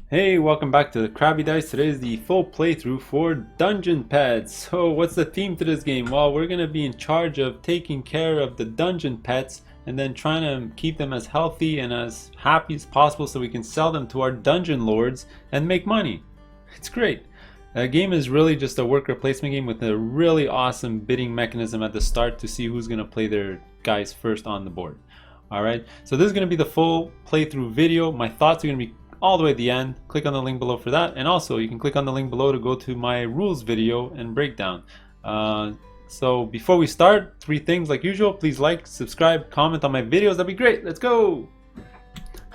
Hey, welcome back to the Crabby Dice. Today is the full playthrough for Dungeon Pets. So what's the theme to this game? Well, we're going to be in charge of taking care of the dungeon pets and then trying to keep them as healthy and as happy as possible so we can sell them to our dungeon lords and make money. It's great. The game is really just a worker placement game with a really awesome bidding mechanism at the start to see who's going to play their guys first on the board. Alright, so this is going to be the full playthrough video. My thoughts are going to be all the way at the end. Click on the link below for that, and also you can click on the link below to go to my rules video and breakdown. So before we start, three things like usual. Please like, subscribe, comment on my videos. That'd be great. Let's go.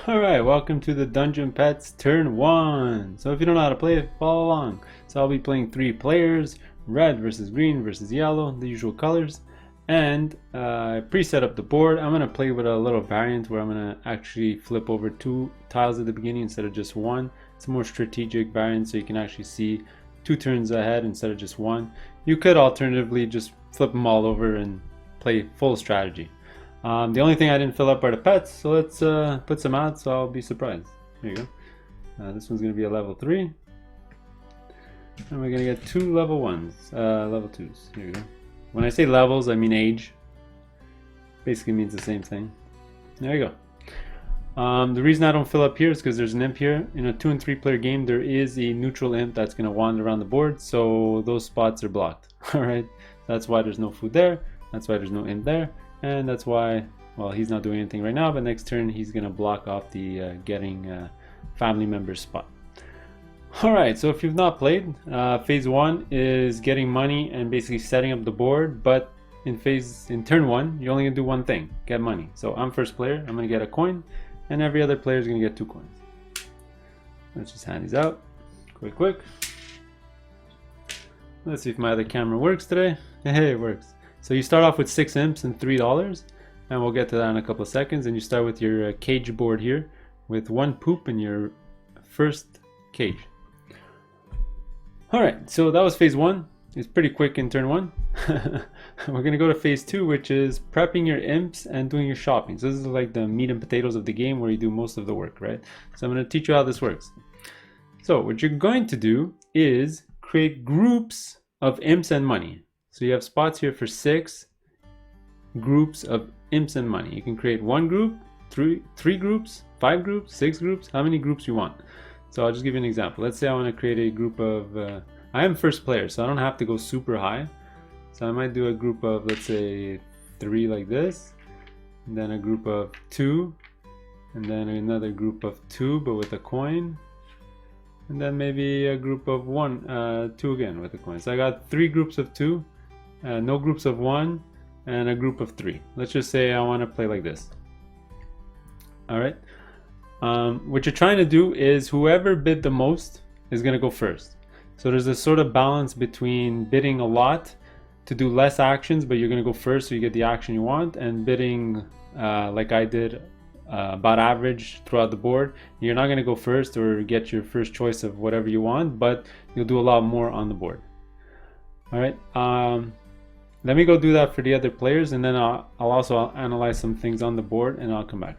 Alright, welcome to the Dungeon Pets turn 1. So if you don't know how to play it, follow along. So I'll be playing 3 players, red versus green versus yellow, the usual colors. And I pre-set up the board. I'm going to play with a little variant where I'm going to actually flip over 2 tiles at the beginning instead of just 1. It's a more strategic variant so you can actually see 2 turns ahead instead of just 1. You could alternatively just flip them all over and play full strategy. The only thing I didn't fill up are the pets, so let's put some out so I'll be surprised. There you go. This one's going to be a level 3. And we're going to get 2 level 1s, level 2s. Here we go. When I say levels, I mean age. Basically means the same thing. There you go. The reason I don't fill up here is because there's an imp here. In a 2 and 3 player game, there is a neutral imp that's going to wander around the board, so those spots are blocked. Alright, that's why there's no food there, that's why there's no imp there, and that's why, well, he's not doing anything right now, but next turn he's going to block off the getting family member's spot. Alright, so if you've not played, phase 1 is getting money and basically setting up the board, but in turn 1, you're only going to do one thing, get money. So I'm first player, I'm going to get a coin, and every other player is going to get 2 coins. Let's just hand these out, quick. Let's see if my other camera works today. Hey, it works. So you start off with 6 imps and $3, and we'll get to that in a couple of seconds, and you start with your cage board here, with 1 poop in your first cage. Alright, so that was phase 1. It's pretty quick in turn 1. We're going to go to phase 2, which is prepping your imps and doing your shopping. So this is like the meat and potatoes of the game where you do most of the work, right? So I'm going to teach you how this works. So what you're going to do is create groups of imps and money. So you have spots here for 6 groups of imps and money. You can create 1 group, 3 groups, 5 groups, 6 groups, how many groups you want. So I'll just give you an example. Let's say I want to create a group of, I am first player, so I don't have to go super high. So I might do a group of, let's say, 3 like this, and then a group of 2, and then another group of 2 but with a coin, and then maybe a group of 2 again with a coin. So I got 3 groups of 2, no groups of 1, and a group of 3. Let's just say I want to play like this. Alright. What you're trying to do is whoever bid the most is going to go first. So there's this sort of balance between bidding a lot to do less actions, but you're going to go first so you get the action you want, and bidding like I did about average throughout the board. You're not going to go first or get your first choice of whatever you want, but you'll do a lot more on the board. Alright, let me go do that for the other players, and then I'll also analyze some things on the board and I'll come back.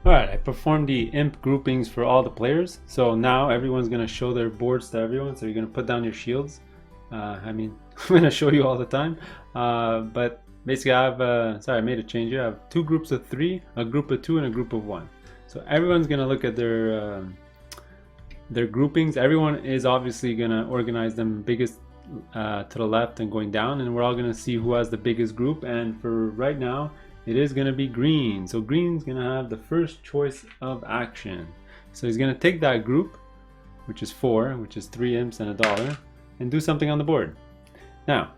Alright, I performed the imp groupings for all the players. So now everyone's going to show their boards to everyone. So you're going to put down your shields. I'm going to show you all the time. But basically I have, sorry, I made a change here. I have 2 groups of 3, a group of 2, and a group of 1. So everyone's going to look at their groupings. Everyone is obviously going to organize them biggest to the left and going down. And we're all going to see who has the biggest group. And for right now, it is going to be green. So green's going to have the first choice of action. So he's going to take that group, which is 4, which is 3 imps and $1, and do something on the board. Now,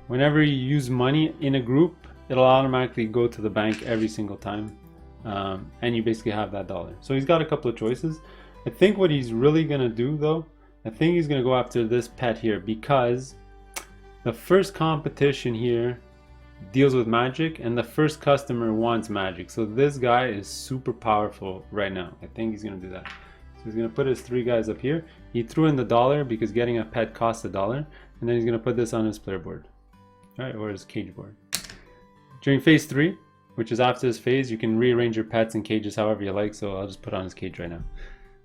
whenever you use money in a group, it'll automatically go to the bank every single time. And you basically have that $1. So he's got a couple of choices. I think what he's really going to do though, I think he's going to go after this pet here, because the first competition here deals with magic and the first customer wants magic. So this guy is super powerful right now. I think he's going to do that. So he's going to put his 3 guys up here. He threw in the $1 because getting a pet costs $1, and then he's going to put this on his player board, right, or his cage board. During phase 3, which is after this phase, you can rearrange your pets and cages however you like, so I'll just put on his cage right now.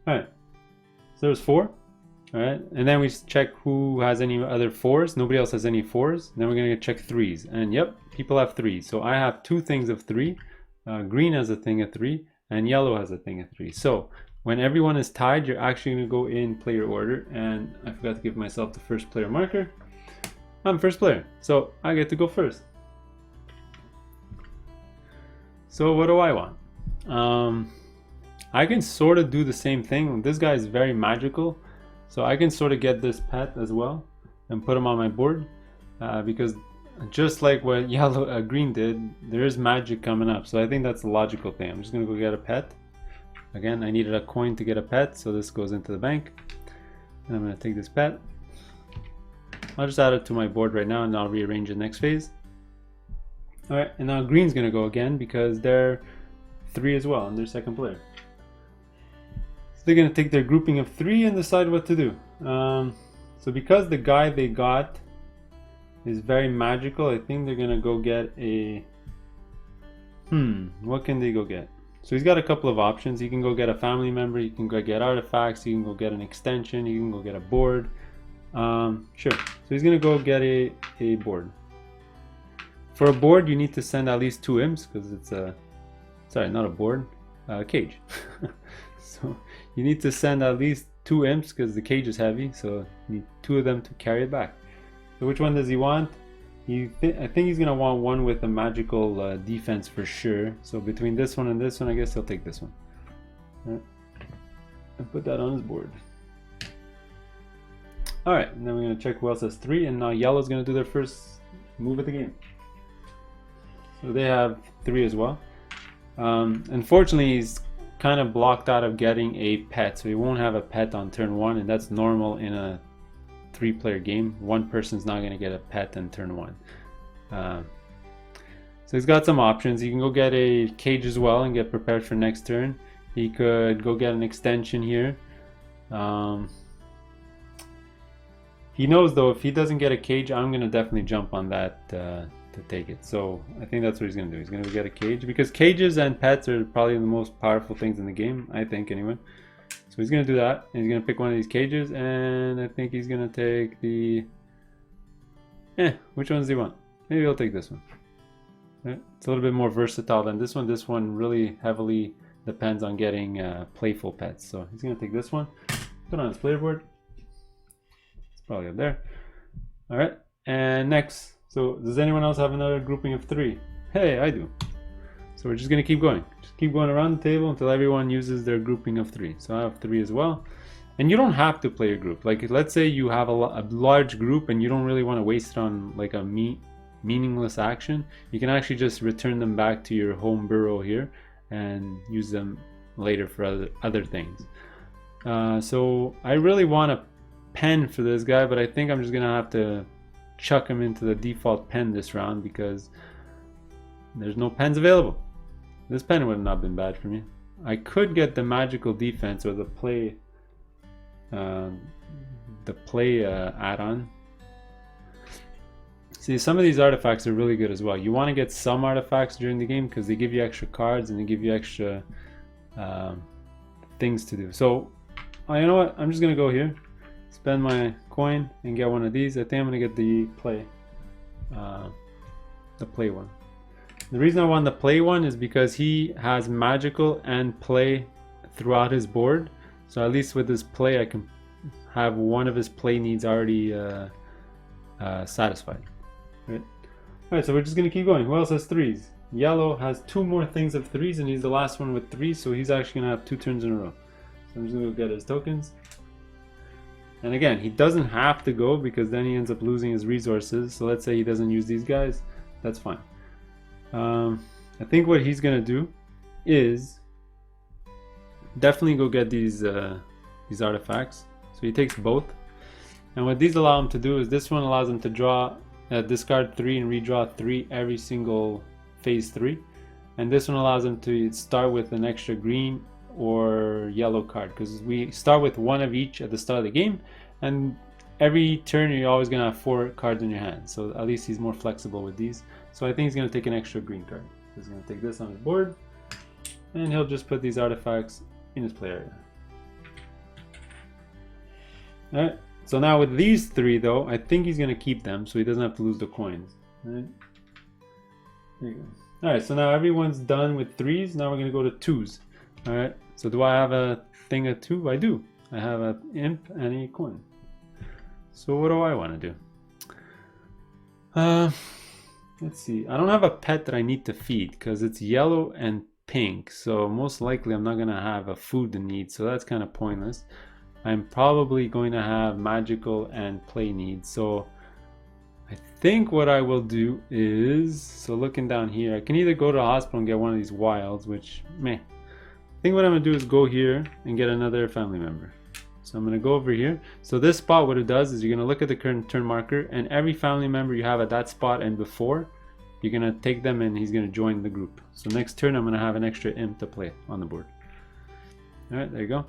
Alright, So there's 4. All right, and then we check who has any other 4s. Nobody else has any 4s. Then we're gonna check 3s, and yep, people have 3s. So I have 2 things of 3. Green has a thing of 3, and yellow has a thing of 3. So when everyone is tied, you're actually gonna go in player order, and I forgot to give myself the first player marker. I'm first player, so I get to go first. So what do I want? I can sort of do the same thing. This guy is very magical. So I can sort of get this pet as well and put him on my board because just like what green did, there is magic coming up. So I think that's the logical thing. I'm just gonna go get a pet. Again, I needed a coin to get a pet, so this goes into the bank. And I'm gonna take this pet. I'll just add it to my board right now and I'll rearrange it next phase. All right, and now green's gonna go again because they're 3 as well and they're second player. They're going to take their grouping of 3 and decide what to do. So because the guy they got is very magical, I think they're going to go get a... what can they go get? So he's got a couple of options. You can go get a family member, you can go get artifacts, you can go get an extension, you can go get a board. Sure. So he's going to go get a board. For a board, you need to send at least 2 imps because it's a... Sorry, not a board, a cage. So you need to send at least 2 imps because the cage is heavy, so you need 2 of them to carry it back. So which one does he want? I think he's gonna want one with a magical defense for sure. So between this one and this one, I guess he'll take this one. Right. And put that on his board. All right, and then we're gonna check who else has 3, and now yellow's gonna do their first move of the game. So they have 3 as well. Unfortunately, he's kind of blocked out of getting a pet, so he won't have a pet on turn 1, and that's normal in a 3-player game. One person's not going to get a pet on turn 1. So he's got some options. He can go get a cage as well and get prepared for next turn. He could go get an extension here. He knows though, if he doesn't get a cage, I'm going to definitely jump on that to take it. So I think that's what he's gonna do. He's gonna get a cage because cages and pets are probably the most powerful things in the game, I think anyway. So he's gonna do that, and he's gonna pick one of these cages, and I think he's gonna take the... which one does he want? Maybe he'll take this one. Right? It's a little bit more versatile than this one. This one really heavily depends on getting playful pets. So he's gonna take this one, put it on his player board. It's probably up there. All right, and next. So does anyone else have another grouping of 3? Hey, I do. So we're just gonna keep going. Just keep going around the table until everyone uses their grouping of 3. So I have 3 as well. And you don't have to play a group. Like let's say you have a large group and you don't really want to waste it on like a meaningless action. You can actually just return them back to your home burrow here and use them later for other things. So I really want a pen for this guy, but I think I'm just gonna have to chuck him into the default pen this round because there's no pens available. This pen would have not been bad for me. I could get the magical defense or the play add-on. See, some of these artifacts are really good as well. You want to get some artifacts during the game because they give you extra cards and they give you extra things to do. So you know what, I'm just gonna go here, spend my coin and get one of these. I think I'm gonna get the play one. The reason I want the play one is because he has magical and play throughout his board, so at least with his play I can have one of his play needs already satisfied. Right. Alright, so we're just gonna keep going. Who else has 3s? Yellow has 2 more things of 3s and he's the last one with 3, so he's actually gonna have 2 turns in a row. So I'm just gonna go get his tokens. And again, he doesn't have to go because then he ends up losing his resources. So let's say he doesn't use these guys, that's fine. I think what he's gonna do is definitely go get these artifacts. So he takes both. And what these allow him to do is this one allows him to draw, discard 3 and redraw 3 every single phase 3. And this one allows him to start with an extra green or yellow card, because we start with one of each at the start of the game, and every turn you're always gonna have 4 cards in your hand, so at least he's more flexible with these. So I think he's gonna take an extra green card. He's gonna take this on his board and he'll just put these artifacts in his play area. All right. So now with these three though, I think he's gonna keep them so he doesn't have to lose the coins. All right. There you go. All right. So now everyone's done with threes. Now we're gonna go to twos. All right. So do I have a thing of two? I do. I have an imp and a coin. So what do I want to do? Let's see. I don't have a pet that I need to feed because it's yellow and pink. So most likely I'm not going to have a food to need. So that's kind of pointless. I'm probably going to have magical and play needs. So I think what I will do is, so looking down here, I can either go to the hospital and get one of these wilds, which, meh. I think what I'm going to do is go here and get another family member. So I'm going to go over here. So this spot, what it does is you're going to look at the current turn marker, and every family member you have at that spot and before, you're going to take them and he's going to join the group. So next turn I'm going to have an extra imp to play on the board. Alright, there you go.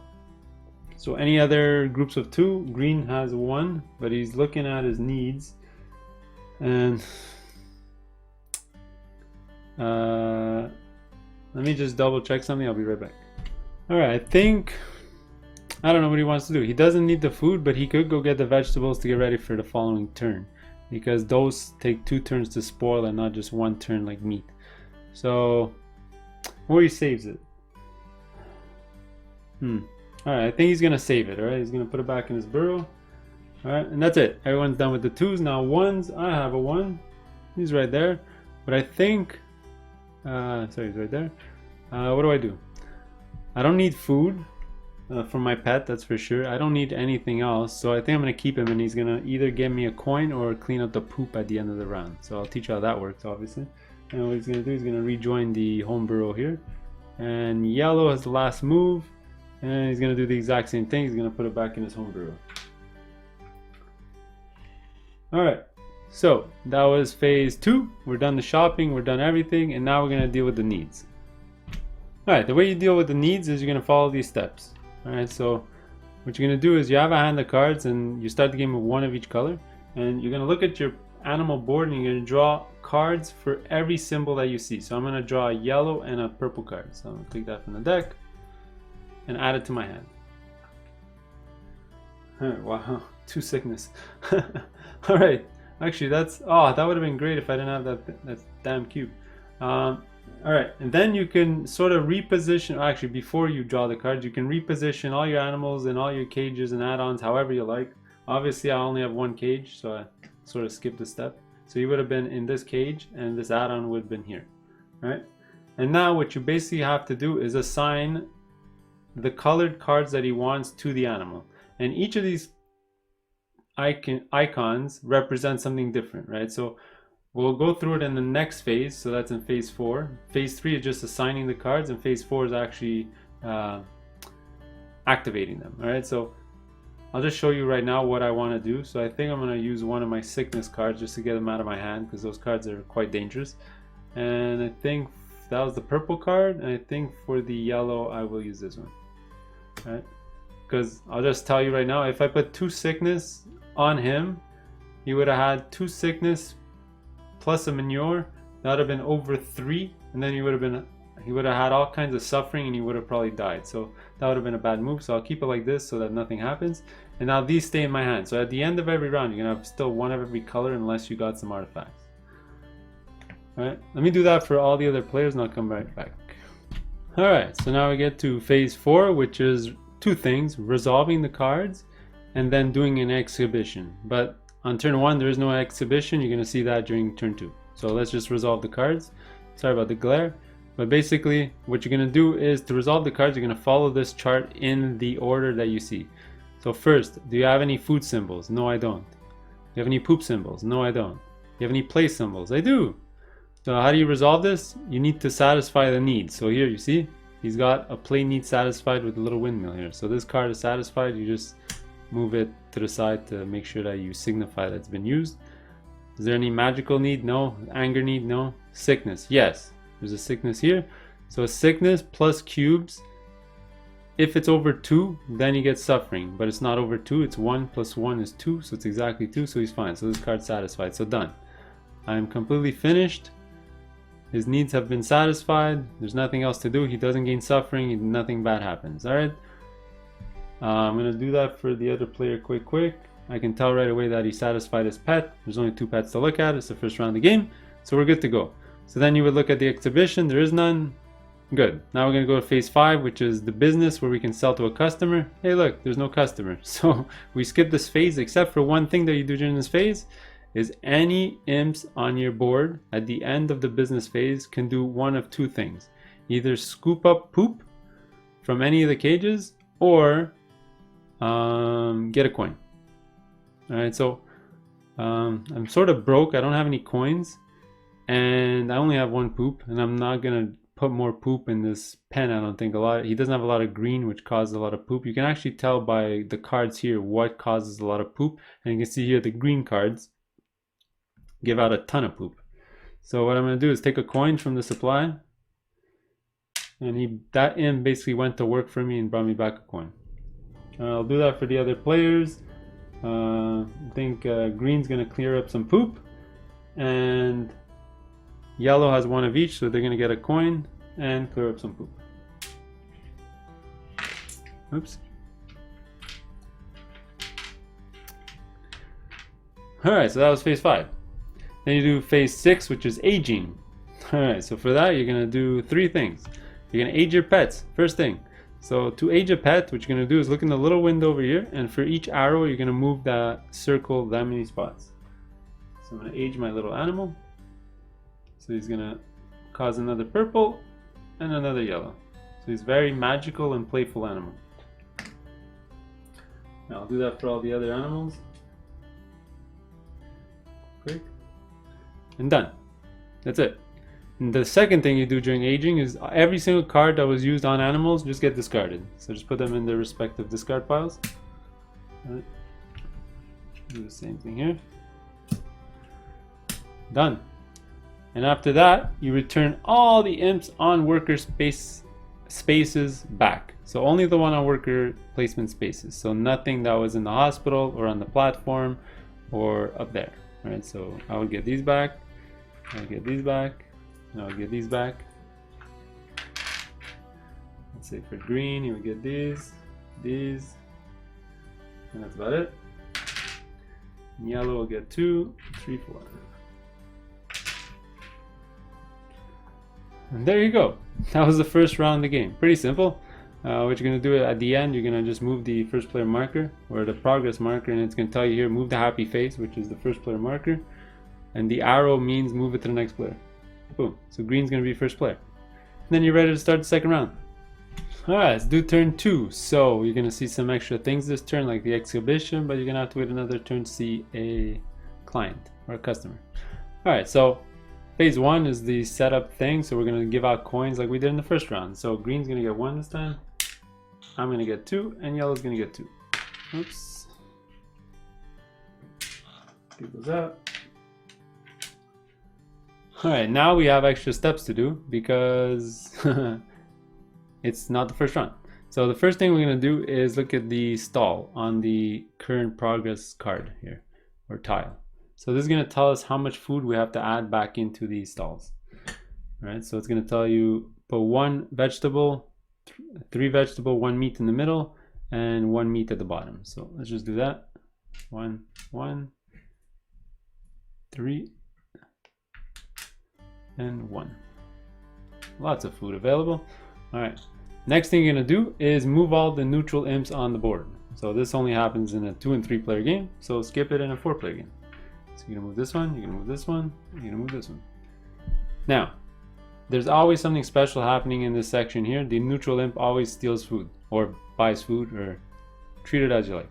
So any other groups of two, green has one, but he's looking at his needs. And let me just double check something, I'll be right back. Alright, I think, I don't know what he wants to do. He doesn't need the food, but he could go get the vegetables to get ready for the following turn, because those take 2 turns to spoil and not just 1 turn like meat. So, where he saves it. Alright, I think he's going to save it, alright? He's going to put it back in his burrow. Alright, and that's it. Everyone's done with the 2s. Now 1s, I have a 1. He's right there. But I think, sorry, he's right there. What do? I don't need food. For my pet, that's for sure. I don't need anything else, so I think I'm going to keep him, and he's going to either give me a coin or clean up the poop at the end of the round. So I'll teach you how that works, obviously. And what he's going to do is going to rejoin the home burrow here. And yellow has the last move, and he's going to do the exact same thing. He's going to put it back in his home burrow. Alright, so that was phase 2. We're done the shopping, we're done everything, and now we're going to deal with the needs. Alright, the way you deal with the needs is you're going to follow these steps. Alright, so what you're going to do is you have a hand of cards and you start the game with 1 of each color, and you're going to look at your animal board and you're going to draw cards for every symbol that you see. So I'm going to draw a yellow and a purple card. So I'm going to take that from the deck and add it to my hand. Alright, wow, 2 sickness. Alright, actually that would have been great if I didn't have that damn cube. Alright, and then you can sort of reposition, actually before you draw the cards, you can reposition all your animals and all your cages and add-ons however you like. Obviously I only have 1 cage, so I sort of skipped a step. So you would have been in this cage and this add-on would have been here. Right? And now what you basically have to do is assign the colored cards that he wants to the animal. And each of these icons represent something different, right? So we'll go through it in the next phase, so that's in phase 4. Phase 3 is just assigning the cards, and phase 4 is actually activating them. Alright, so I'll just show you right now what I want to do. So I think I'm going to use one of my sickness cards just to get them out of my hand, because those cards are quite dangerous. And I think that was the purple card, and I think for the yellow I will use this one. Alright, because I'll just tell you right now, if I put 2 sickness on him, he would have had 2 sickness plus a manure. That would have been over 3, and then he would have had all kinds of suffering and he would have probably died. So that would have been a bad move. So I'll keep it like this so that nothing happens. And now these stay in my hand. So at the end of every round, you're gonna have still 1 of every color unless you got some artifacts. Alright, let me do that for all the other players and I'll come right back. Alright, so now we get to phase 4, which is 2 things: resolving the cards and then doing an exhibition. But on turn 1 there is no exhibition. You're going to see that during turn 2. So let's just resolve the cards. Sorry about the glare. But basically what you're going to do is, to resolve the cards, you're going to follow this chart in the order that you see. So first, do you have any food symbols? No, I don't. Do you have any poop symbols? No, I don't. Do you have any play symbols? I do. So how do you resolve this? You need to satisfy the need. So here you see he's got a play need satisfied with a little windmill here. So this card is satisfied. You just move it to the side to make sure that you signify that it's been used. Is there any magical need? No. Anger need? No. Sickness? Yes. There's a sickness here. So sickness plus cubes. If it's over 2, then you get suffering. But it's not over 2. It's 1 plus 1 is 2. So it's exactly 2. So he's fine. So this card's satisfied. So done. I'm completely finished. His needs have been satisfied. There's nothing else to do. He doesn't gain suffering. Nothing bad happens. Alright. I'm going to do that for the other player quick. I can tell right away that he satisfied his pet. There's only 2 pets to look at. It's the first round of the game, so we're good to go. So then you would look at the exhibition. There is none. Good. Now we're going to go to phase 5, which is the business, where we can sell to a customer. Hey, look, there's no customer. So we skip this phase, except for one thing that you do during this phase is any imps on your board at the end of the business phase can do one of 2 things. Either scoop up poop from any of the cages or get a coin. Alright, so I'm sort of broke. I don't have any coins and I only have 1 poop, and I'm not gonna put more poop in this pen. I don't think he doesn't have a lot of green, which causes a lot of poop. You can actually tell by the cards here what causes a lot of poop, and you can see here the green cards give out a ton of poop. So what I'm going to do is take a coin from the supply, and that imp basically went to work for me and brought me back a coin. I'll do that for the other players. I think green's going to clear up some poop, and yellow has 1 of each, so they're going to get a coin and clear up some poop. Oops. Alright, so that was phase 5. Then you do phase 6, which is aging. Alright, so for that you're going to do 3 things. You're going to age your pets, first thing. So to age a pet, what you're going to do is look in the little window over here, and for each arrow you're going to move that circle that many spots. So I'm going to age my little animal. So he's going to cause another purple and another yellow. So he's very magical and playful animal. Now I'll do that for all the other animals. Quick. And done. That's it. And the second thing you do during aging is every single card that was used on animals just get discarded. So just put them in their respective discard piles. All right. Do the same thing here. Done. And after that, you return all the imps on worker spaces back. So only the one on worker placement spaces. So nothing that was in the hospital or on the platform or up there. All right, so I would get these back. I'll get these back. And I'll get these back. Let's say for green, you would get these, and that's about it. And yellow will get 2, 3, 4. And there you go. That was the first round of the game. Pretty simple. What you're going to do at the end, you're going to just move the first player marker or the progress marker, and it's going to tell you here, move the happy face, which is the first player marker. And the arrow means move it to the next player. Boom. So green's going to be first player. And then you're ready to start the second round. Alright, let's do turn 2. So you're going to see some extra things this turn, like the exhibition, but you're going to have to wait another turn to see a client or a customer. Alright, so phase 1 is the setup thing. So we're going to give out coins like we did in the first round. So green's going to get 1 this time. I'm going to get 2, and yellow's going to get 2. Oops. Get those out. Alright, now we have extra steps to do because it's not the first round. So the first thing we're going to do is look at the stall on the current progress card here, or tile. So this is going to tell us how much food we have to add back into these stalls. Alright, so it's going to tell you put 1 vegetable, 3 vegetable, 1 meat in the middle, and 1 meat at the bottom. So let's just do that. 1, 3, and 1. Lots of food available. Alright, next thing you're going to do is move all the neutral imps on the board. So this only happens in a 2 and 3 player game, so skip it in a 4 player game. So you're going to move this one, you're going to move this one, you're going to move this one. Now, there's always something special happening in this section here. The neutral imp always steals food, or buys food, or treat it as you like.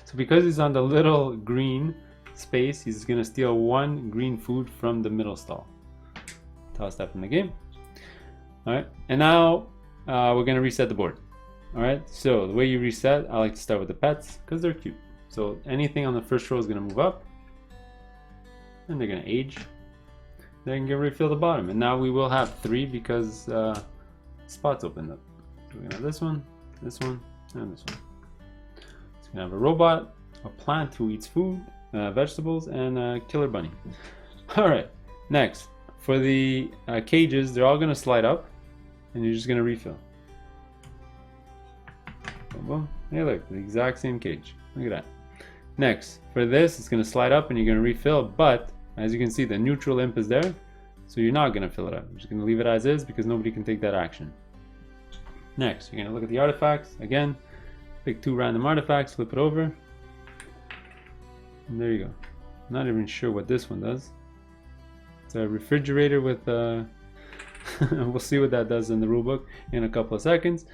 So because he's on the little green space, he's going to steal 1 green food from the middle stall. Toss that from the game. Alright, and now we're going to reset the board. Alright, so the way you reset, I like to start with the pets because they're cute. So anything on the first row is going to move up, and they're going to age. Then you can refill the bottom, and now we will have 3 because spots opened up. So we're going to have this one, and this one. So we're going to have a robot, a plant who eats food, vegetables, and a killer bunny. Alright, next. For the cages, they're all going to slide up, and you're just going to refill. Boom, boom. Hey, look, the exact same cage. Look at that. Next, for this, it's going to slide up and you're going to refill, but as you can see, the neutral imp is there, so you're not going to fill it up. You're just going to leave it as is because nobody can take that action. Next, you're going to look at the artifacts. Again, pick 2 random artifacts, flip it over, and there you go. I'm not even sure what this one does. It's a refrigerator with we'll see what that does in the rulebook in a couple of seconds.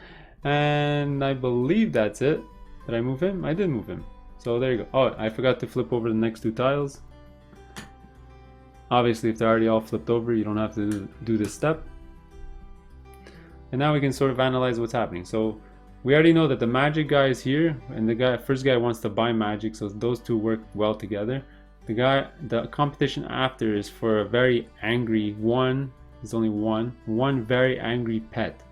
And I believe that's it. Did I move him? I did move him. So there you go. Oh, I forgot to flip over the next 2 tiles. Obviously, if they're already all flipped over, you don't have to do this step. And now we can sort of analyze what's happening. So we already know that the magic guy is here, and the first guy wants to buy magic, so those 2 work well together. The competition after is for a very angry one. There's only one very angry pet.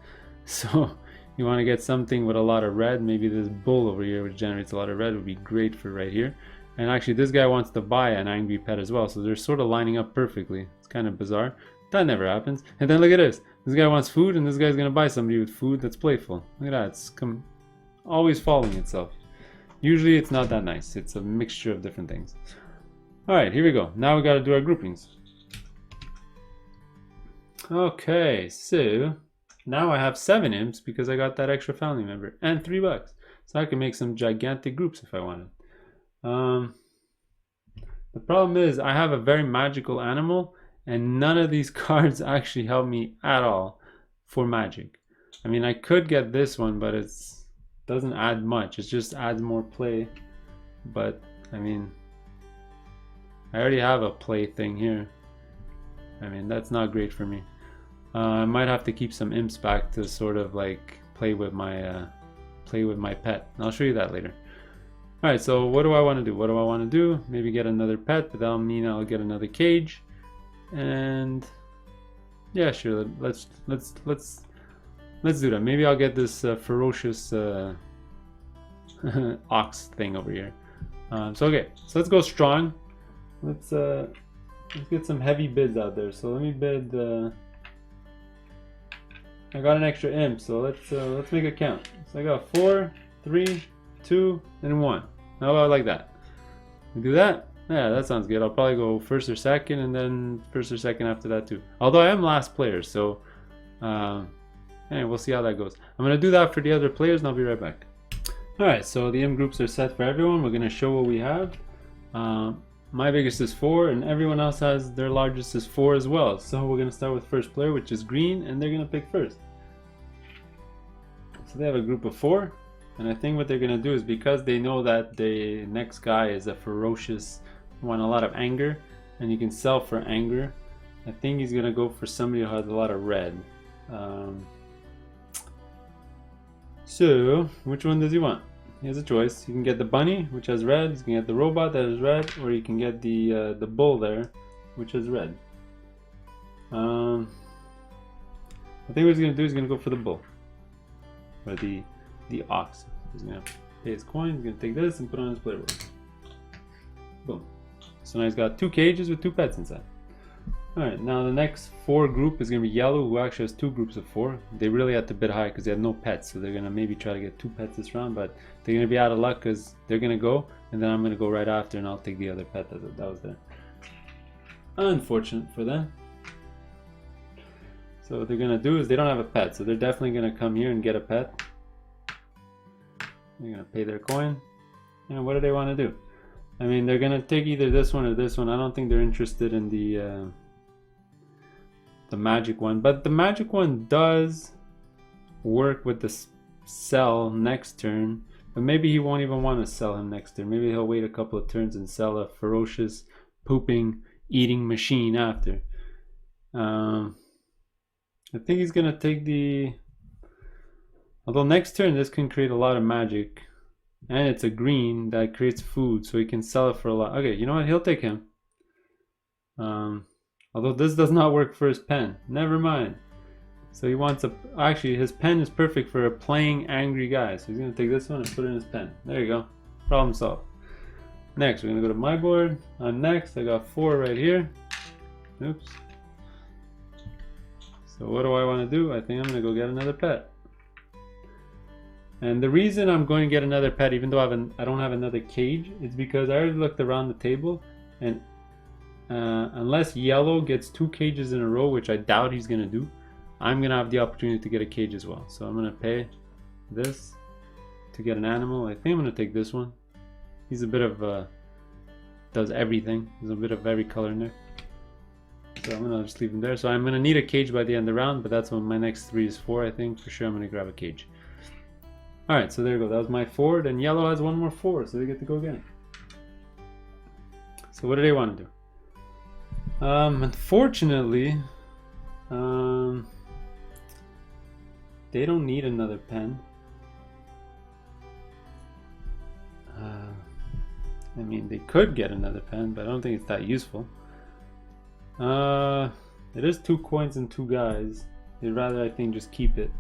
So you want to get something with a lot of red. Maybe this bull over here, which generates a lot of red, would be great for right here. And actually, this guy wants to buy an angry pet as well, so they're sort of lining up perfectly. It's kind of bizarre. That never happens. And then look at this. This guy wants food, and this guy's gonna buy somebody with food that's playful. Look at that. It's always following itself. Usually, it's not that nice. It's a mixture of different things. All right, here we go. Now we got to do our groupings. Okay, so now I have 7 imps because I got that extra family member and $3. So I can make some gigantic groups if I wanted. The problem is I have a very magical animal, and none of these cards actually help me at all for magic. I mean, I could get this one, but it doesn't add much. It just adds more play. But I mean, I already have a play thing here. I mean, that's not great for me. I might have to keep some imps back to sort of like play with my pet. And I'll show you that later. Alright, so what do I want to do? What do I want to do? Maybe get another pet, but that'll mean I'll get another cage. And yeah, sure, let's do that. Maybe I'll get this ferocious ox thing over here. So let's go strong. Let's get some heavy bids out there. So let me bid. I got an extra imp, so let's make it count. So I got 4, 3, 2, and 1. How about like that? We do that? Yeah, that sounds good. I'll probably go first or second, and then first or second after that too. Although I am last player, so anyway, we'll see how that goes. I'm gonna do that for the other players, and I'll be right back. All right, so the imp groups are set for everyone. We're gonna show what we have. My biggest is 4, and everyone else has their largest is 4 as well. So we're gonna start with first player, which is green, and they're gonna pick first. So they have a group of 4, and I think what they're gonna do is, because they know that the next guy is a ferocious, want a lot of anger, and you can sell for anger. I think he's gonna go for somebody who has a lot of red. So which one does he want? He has a choice. You can get the bunny, which has red. You can get the robot that is red, or you can get the bull there, which is red. I think what he's gonna do is gonna go for the bull, or the ox. He's gonna pay his coin. He's gonna take this and put it on his playboard. Boom. So now he's got 2 cages with 2 pets inside. Alright, now the next 4 group is going to be yellow, who actually has 2 groups of 4. They really had to bid high because they had no pets, so they're going to maybe try to get 2 pets this round, but they're going to be out of luck because they're going to go, and then I'm going to go right after, and I'll take the other pet that was there. Unfortunate for them. So what they're going to do is they don't have a pet, so they're definitely going to come here and get a pet. They're going to pay their coin. And what do they want to do? I mean, they're going to take either this one or this one. I don't think they're interested in the magic one, but the magic one does work with the sell next turn, but maybe he won't even want to sell him next turn. Maybe he'll wait a couple of turns and sell a ferocious pooping eating machine after. I think he's gonna take although next turn this can create a lot of magic, and it's a green that creates food, so he can sell it for a lot. Okay, you know what, he'll take him. Although this does not work for his pen. Never mind. So he wants actually his pen is perfect for a playing angry guy. So he's gonna take this one and put it in his pen. There you go. Problem solved. Next, we're gonna go to my board. I'm next. I got 4 right here. Oops. So what do I want to do? I think I'm gonna go get another pet. And the reason I'm going to get another pet, even though I don't have another cage, is because I already looked around the table, and unless yellow gets 2 cages in a row, which I doubt he's going to do, I'm going to have the opportunity to get a cage as well. So I'm going to pay this to get an animal. I think I'm going to take this one. He's a bit of does everything. There's a bit of every color in there. So I'm going to just leave him there. So I'm going to need a cage by the end of the round, but that's what my next 3 is for. I think for sure I'm going to grab a cage. Alright, so there you go. That was my forward, and yellow has 1 more forward, so they get to go again. So what do they want to do? Unfortunately, they don't need another pen. I mean, they could get another pen, but I don't think it's that useful. It is 2 coins and 2 guys. They'd rather, I think, just keep it.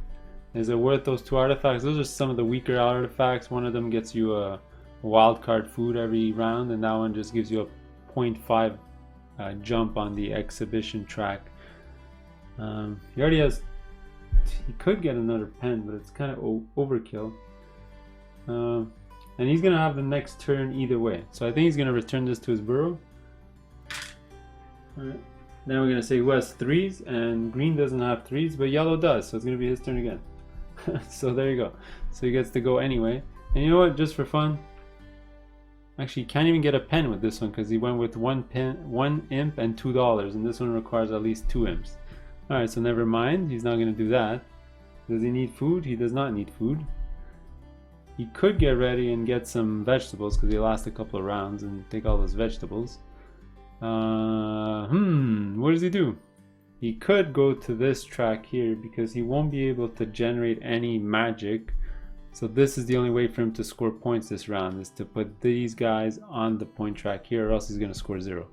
Is it worth those 2 artifacts? Those are some of the weaker artifacts. One of them gets you a wild card food every round, and that one just gives you a 0.5 jump on the exhibition track. He already has. He could get another pen, but it's kind of overkill. And he's gonna have the next turn either way. So I think he's gonna return this to his burrow. Alright. Now we're gonna say who has 3s, and green doesn't have 3s, but yellow does, so it's gonna be his turn again. So there you go. So he gets to go anyway. And you know what? Just for fun, actually, you can't even get a pen with this one because he went with 1 imp and $2, and this one requires at least 2 imps. Alright, so never mind. He's not going to do that. Does he need food? He does not need food. He could get ready and get some vegetables because he last a couple of rounds and take all those vegetables. What does he do? He could go to this track here because he won't be able to generate any magic. So this is the only way for him to score points this round, is to put these guys on the point track here, or else he's going to score 0.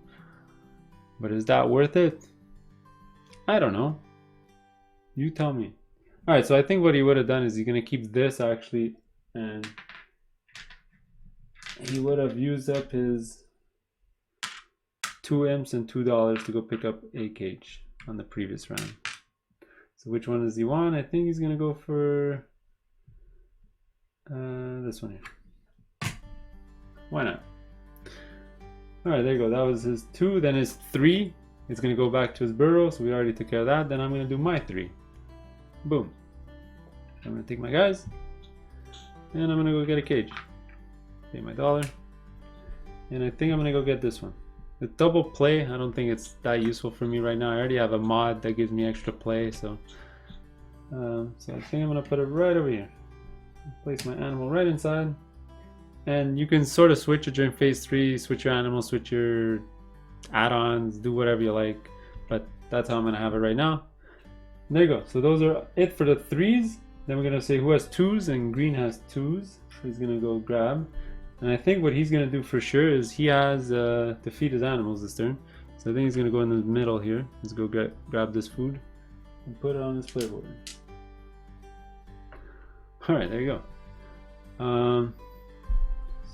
But is that worth it? I don't know. You tell me. Alright, so I think what he would have done is he's going to keep this actually, and he would have used up his 2 imps and $2 to go pick up a cage on the previous round. So which one does he want? I think he's going to go for this one here. Why not? Alright, there you go. That was his 2. Then his 3 is going to go back to his burrow, so we already took care of that. Then I'm going to do my 3. Boom. I'm going to take my guys, and I'm going to go get a cage. Pay my $1. And I think I'm going to go get this one. The double play, I don't think it's that useful for me right now. I already have a mod that gives me extra play, so I think I'm going to put it right over here. Place my animal right inside, and you can sort of switch it during phase 3, switch your animals, switch your add-ons, do whatever you like, but that's how I'm going to have it right now. And there you go. So those are it for the 3s. Then we're going to say who has 2s, and green has 2s, so he's going to go grab. And I think what he's going to do for sure is he has to feed his animals this turn, so I think he's going to go in the middle here. Let's go grab this food and put it on his playboard. Alright, there you go.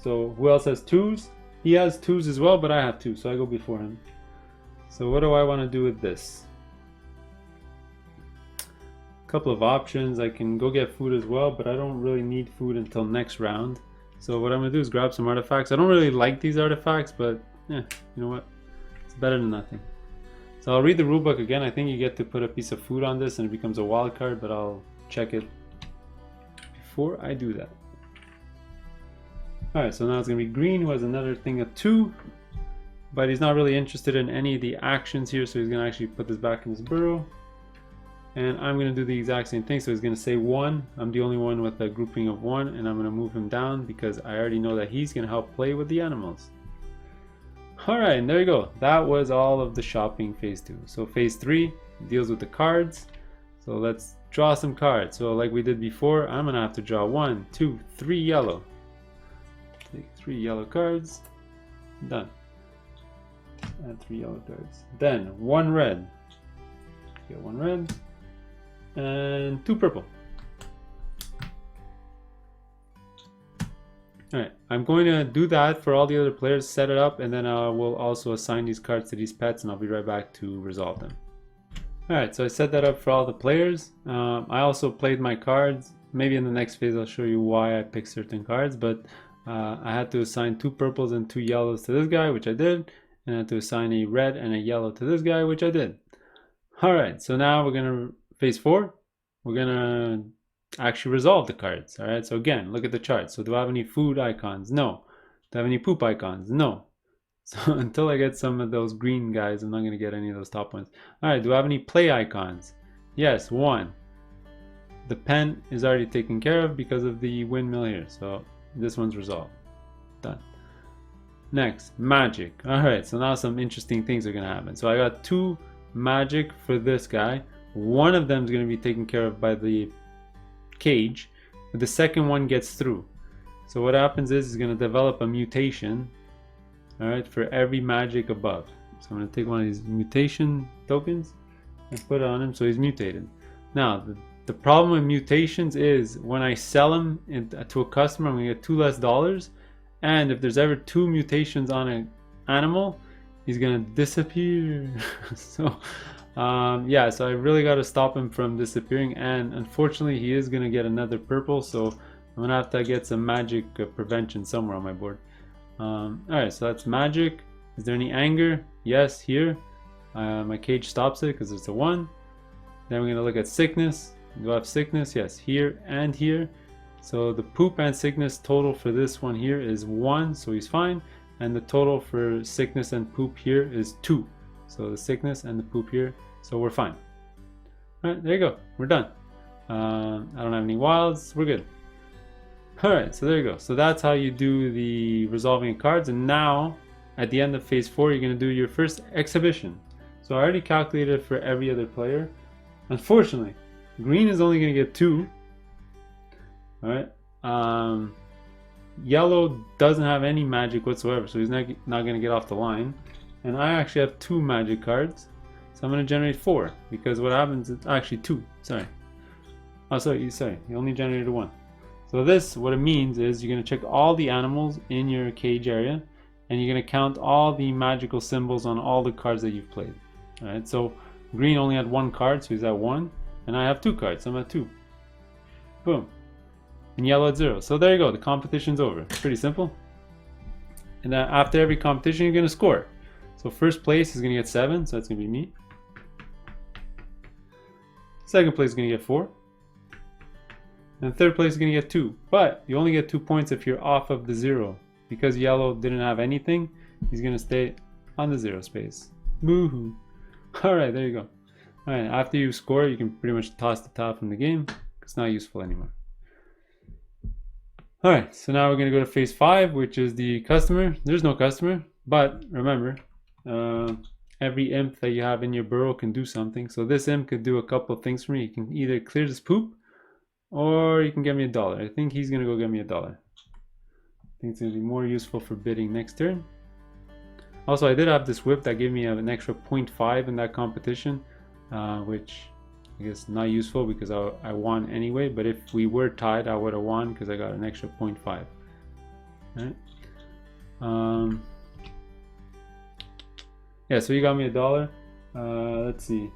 So who else has 2s? He has 2s as well, but I have 2, so I go before him. So what do I want to do with this? A couple of options. I can go get food as well, but I don't really need food until next round. So what I'm going to do is grab some artifacts. I don't really like these artifacts, but you know what? It's better than nothing. So I'll read the rulebook again. I think you get to put a piece of food on this and it becomes a wild card, but I'll check it before I do that. Alright, so now it's going to be green, who has another thing of 2, but he's not really interested in any of the actions here, so he's going to actually put this back in his burrow. And I'm going to do the exact same thing, so he's going to say 1. I'm the only one with a grouping of 1, and I'm going to move him down because I already know that he's going to help play with the animals. Alright, and there you go. That was all of the shopping phase 2. So phase 3 deals with the cards. So let's draw some cards. So like we did before, I'm going to have to draw 1, 2, 3 yellow. Take 3 yellow cards. Done. Add 3 yellow cards. Then 1 red. Get 1 red. And 2 purple. Alright, I'm going to do that for all the other players, set it up, and then I will also assign these cards to these pets, and I'll be right back to resolve them. Alright, so I set that up for all the players. I also played my cards maybe in the next phase I'll show you why I picked certain cards, but I had to assign 2 purples and 2 yellows to this guy, which I did, and I had to assign a red and a yellow to this guy, which I did. Alright, so now we're gonna phase 4. We're gonna actually resolve the cards. Alright, so again, look at the chart. So do I have any food icons? No. Do I have any poop icons? No. So until I get some of those green guys, I'm not gonna get any of those top ones. Alright, do I have any play icons? Yes, 1. The pen is already taken care of because of the windmill here, so this one's resolved. Done. Next, magic. Alright, so now some interesting things are gonna happen. So I got 2 magic for this guy. One of them is going to be taken care of by the cage, but the second one gets through. So what happens is he's going to develop a mutation, alright, for every magic above. So I'm going to take one of these mutation tokens and put it on him so he's mutated. Now the problem with mutations is when I sell them to a customer, I'm going to get $2 less, and if there's ever 2 mutations on an animal, he's gonna disappear. So yeah, so I really got to stop him from disappearing, and unfortunately he is gonna get another purple, so I'm gonna have to get some magic prevention somewhere on my board. Alright, so that's magic. Is there any anger? Yes, here. My cage stops it because it's a 1. Then we're gonna look at sickness. Do I have sickness? Yes, here and here. So the poop and sickness total for this one here is 1, so he's fine. And the total for sickness and poop here is 2. So the sickness and the poop here, so we're fine. Alright, there you go, we're done. I don't have any wilds, we're good. Alright, so there you go. So that's how you do the resolving cards, and now at the end of phase 4 you're going to do your first exhibition. So I already calculated for every other player. Unfortunately, green is only going to get 2. Alright, yellow doesn't have any magic whatsoever, so he's not going to get off the line. And I actually have 2 magic cards, so I'm going to generate 4, because what happens is actually 2. Sorry. Oh, sorry. You only generated 1. So this, what it means is you're going to check all the animals in your cage area, and you're going to count all the magical symbols on all the cards that you've played. All right. So green only had 1 card, so he's at 1, and I have 2 cards, so I'm at 2. Boom. And yellow at 0. So there you go, the competition's over. It's pretty simple. And then after every competition you're going to score. So first place is going to get 7, so that's going to be me. Second place is going to get 4. And third place is going to get 2. But you only get 2 points if you're off of the 0. Because yellow didn't have anything, he's going to stay on the 0 space. Boo-hoo. Alright, there you go. Alright, after you score, you can pretty much toss the tile from the game. It's not useful anymore. Alright, so now we're going to go to phase 5, which is the customer. There's no customer, but remember, every imp that you have in your burrow can do something. So this imp could do a couple of things for me. He can either clear this poop, or he can get me $1. I think he's going to go get me $1. I think it's going to be more useful for bidding next turn. Also, I did have this whip that gave me an extra 0.5 in that competition, which I guess not useful because I won anyway, but if we were tied I would have won because I got an extra 0.5. Right? Yeah, so you got me $1. Let's see,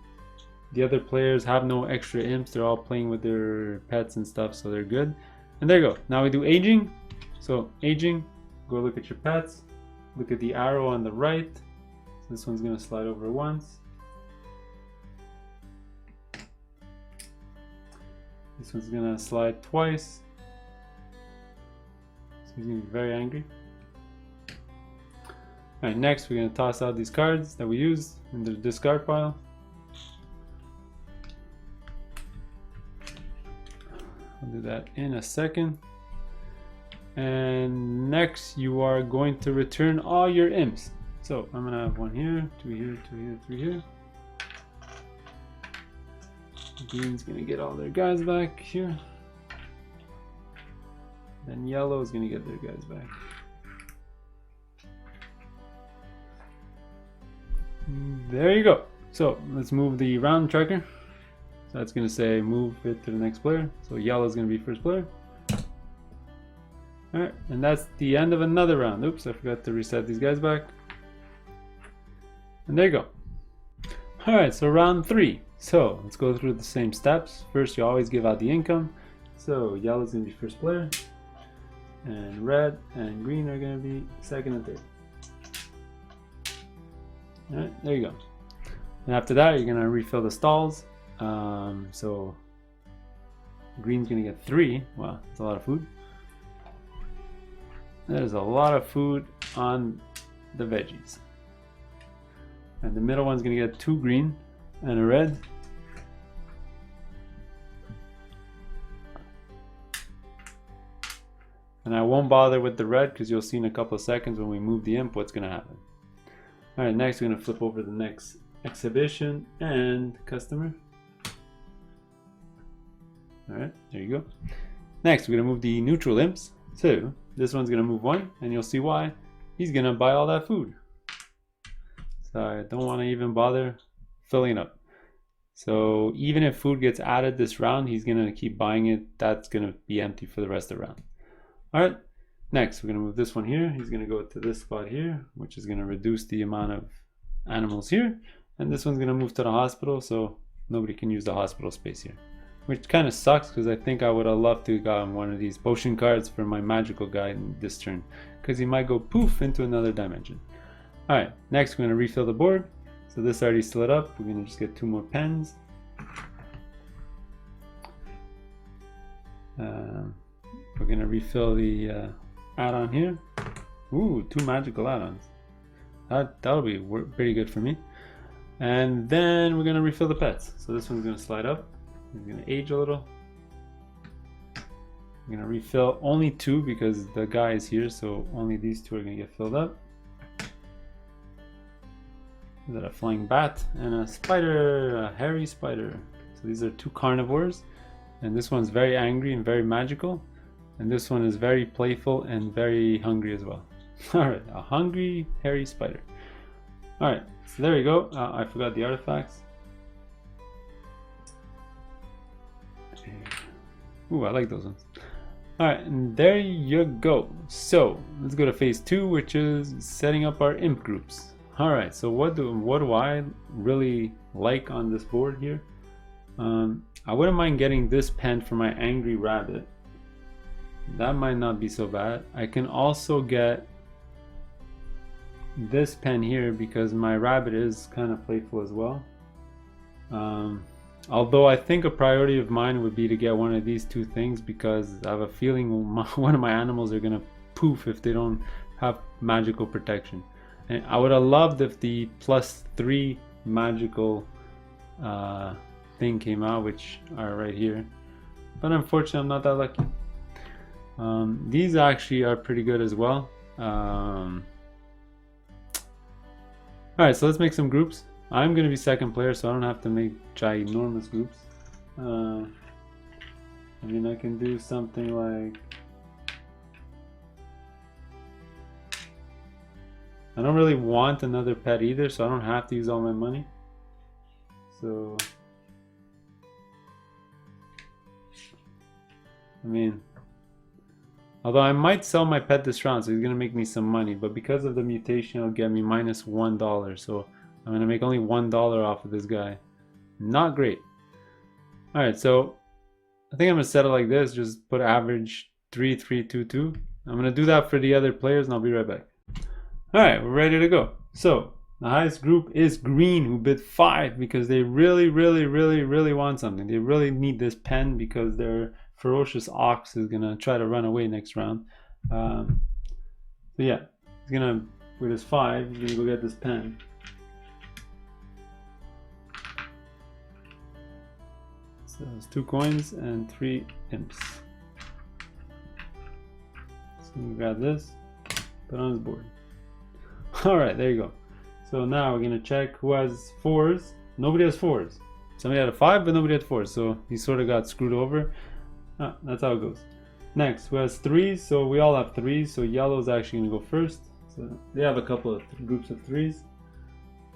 the other players have no extra imps, they're all playing with their pets and stuff, so they're good. And there you go. Now we do aging. So aging, go look at your pets, look at the arrow on the right. So this one's going to slide over once. This one's gonna slide twice. So he's gonna be very angry. Alright, next we're gonna toss out these cards that we used in the discard pile. I'll do that in a second. And next you are going to return all your imps. So I'm gonna have 1 here, 2 here, 2 here, 3 here. Green's gonna get all their guys back here. Then yellow is gonna get their guys back. There you go. So let's move the round tracker. So that's gonna say move it to the next player. So yellow is gonna be first player. Alright, and that's the end of another round. Oops, I forgot to reset these guys back. And there you go. Alright, so round 3. So let's go through the same steps. First, you always give out the income. So yellow's gonna be first player, and red and green are gonna be second and third. All right, there you go. And after that, you're gonna refill the stalls. So green's gonna get 3. Wow, that's a lot of food. That is a lot of food on the veggies. And the middle one's gonna get 2 green and a red. And I won't bother with the red because you'll see in a couple of seconds when we move the imp what's gonna happen. All right, next we're gonna flip over the next exhibition and customer. All right, there you go. Next, we're gonna move the neutral imps. So this one's gonna move 1, and you'll see why. He's gonna buy all that food. So I don't want to even bother filling up. So even if food gets added this round, he's gonna keep buying it. That's gonna be empty for the rest of the round. All right. Next, we're gonna move this one here. He's gonna go to this spot here, which is gonna reduce the amount of animals here. And this one's gonna move to the hospital, so nobody can use the hospital space here. Which kind of sucks because I think I would have loved to have gotten one of these potion cards for my magical guy in this turn, because he might go poof into another dimension. All right, next we're gonna refill the board. So this already slid up. We're gonna just get 2 more pens. We're gonna refill the add-on here. Ooh, 2 magical add-ons. That'll be pretty good for me. And then we're gonna refill the pets. So this one's gonna slide up. It's gonna age a little. I'm gonna refill only 2 because the guy is here, so only these 2 are gonna get filled up. Is that a flying bat and a spider, a hairy spider? So these are 2 carnivores, and this one's very angry and very magical, and this one is very playful and very hungry as well. All right, a hungry hairy spider. All right, so there you go. I forgot the artifacts. Ooh, I like those ones. All right, and there you go. So let's go to phase 2, which is setting up our imp groups. All right, so what do I really like on this board here? I wouldn't mind getting this pen for my angry rabbit. That might not be so bad. I can also get this pen here because my rabbit is kind of playful as well. Although I think a priority of mine would be to get one of these 2 things because I have a feeling one of my animals are gonna poof if they don't have magical protection. And I would have loved if the +3 magical thing came out, which are right here. But unfortunately, I'm not that lucky. These actually are pretty good as well. Alright, so let's make some groups. I'm going to be second player, so I don't have to make ginormous groups. I mean, I can do something like... I don't really want another pet either, so I don't have to use all my money. So... I mean... Although I might sell my pet this round, so he's going to make me some money. But because of the mutation, it'll get me -$1. So I'm going to make only $1 off of this guy. Not great. Alright, so I think I'm going to set it like this. Just put average 3, 3, 2, 2. I'm going to do that for the other players and I'll be right back. Alright, we're ready to go. So the highest group is green, who bid 5 because they really want something. They really need this pen because their ferocious ox is gonna try to run away next round. So yeah, he's gonna, with his 5, he's gonna go get this pen. So it's 2 coins and 3 imps. So I'm gonna grab this, put it on his board. Alright, there you go. So now we're gonna check who has 4s. Nobody has 4s. Somebody had a 5, but nobody had 4s, so he sort of got screwed over. That's how it goes. Next, who has 3s? So we all have 3s, so yellow is actually gonna go first. So they have a couple of groups of 3s.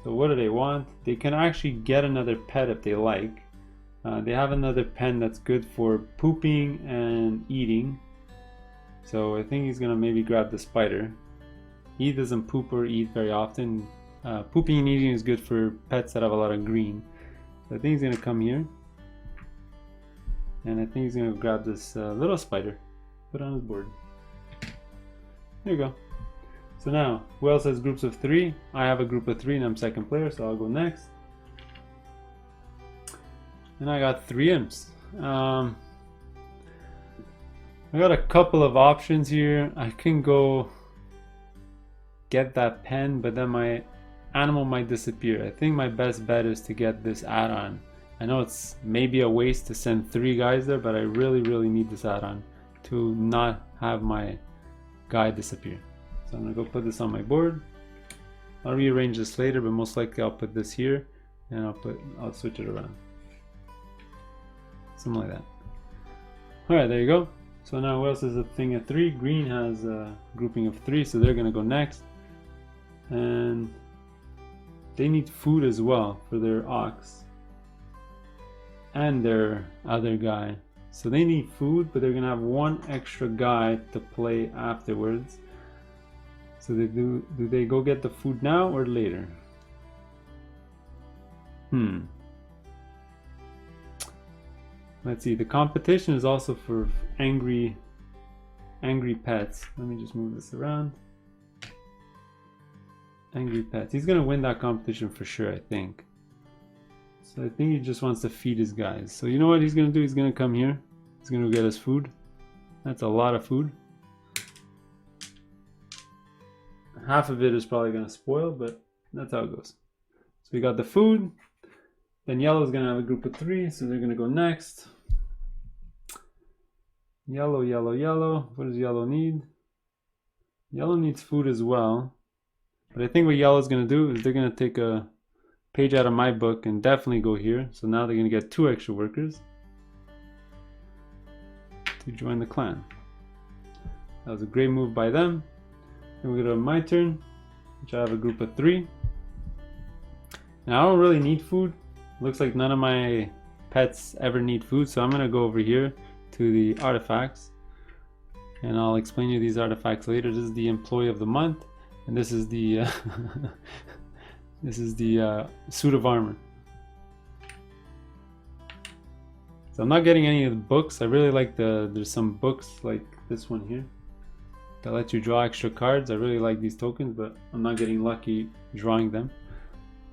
So what do they want? They can actually get another pet if they like. They have another pen that's good for pooping and eating. So I think he's gonna maybe grab the spider. He doesn't poop or eat very often. Pooping and eating is good for pets that have a lot of green. So I think he's gonna come here. And I think he's gonna grab this little spider, put it on his board. There you go. So now, who else has groups of 3? I have a group of 3 and I'm second player, so I'll go next. And I got 3 imps. I got a couple of options here. I can go get that pen, but then my animal might disappear. I think my best bet is to get this add-on. I know it's maybe a waste to send 3 guys there, but I really need this add-on to not have my guy disappear. So I'm gonna go put this on my board. I'll rearrange this later, but most likely I'll put this here and I'll switch it around. Something like that. Alright, there you go. So now who else is a thing of 3? Green has a grouping of 3, so they're gonna go next. And they need food as well for their ox and their other guy. So they need food, but they're gonna have 1 extra guy to play afterwards. So they do they go get the food now or later? Let's see, the competition is also for angry pets. Let me just move this around. Angry pets. He's gonna win that competition for sure, I think. So I think he just wants to feed his guys. So you know what he's gonna do? He's gonna come here. He's gonna get his food. That's a lot of food. Half of it is probably gonna spoil, but that's how it goes. So we got the food. Then yellow is gonna have a group of 3, so they're gonna go next. Yellow, yellow, yellow. What does yellow need? Yellow needs food as well. But I think what yellow is gonna do is they're gonna take a page out of my book and definitely go here. So now they're gonna get 2 extra workers to join the clan. That was a great move by them. Then we go to my turn, which I have a group of 3. Now I don't really need food. Looks like none of my pets ever need food, so I'm gonna go over here to the artifacts and I'll explain you these artifacts later. This is the employee of the month, and this is the this is the suit of armor. So I'm not getting any of the books. I really like there's some books like this one here that let you draw extra cards. I really like these tokens, but I'm not getting lucky drawing them.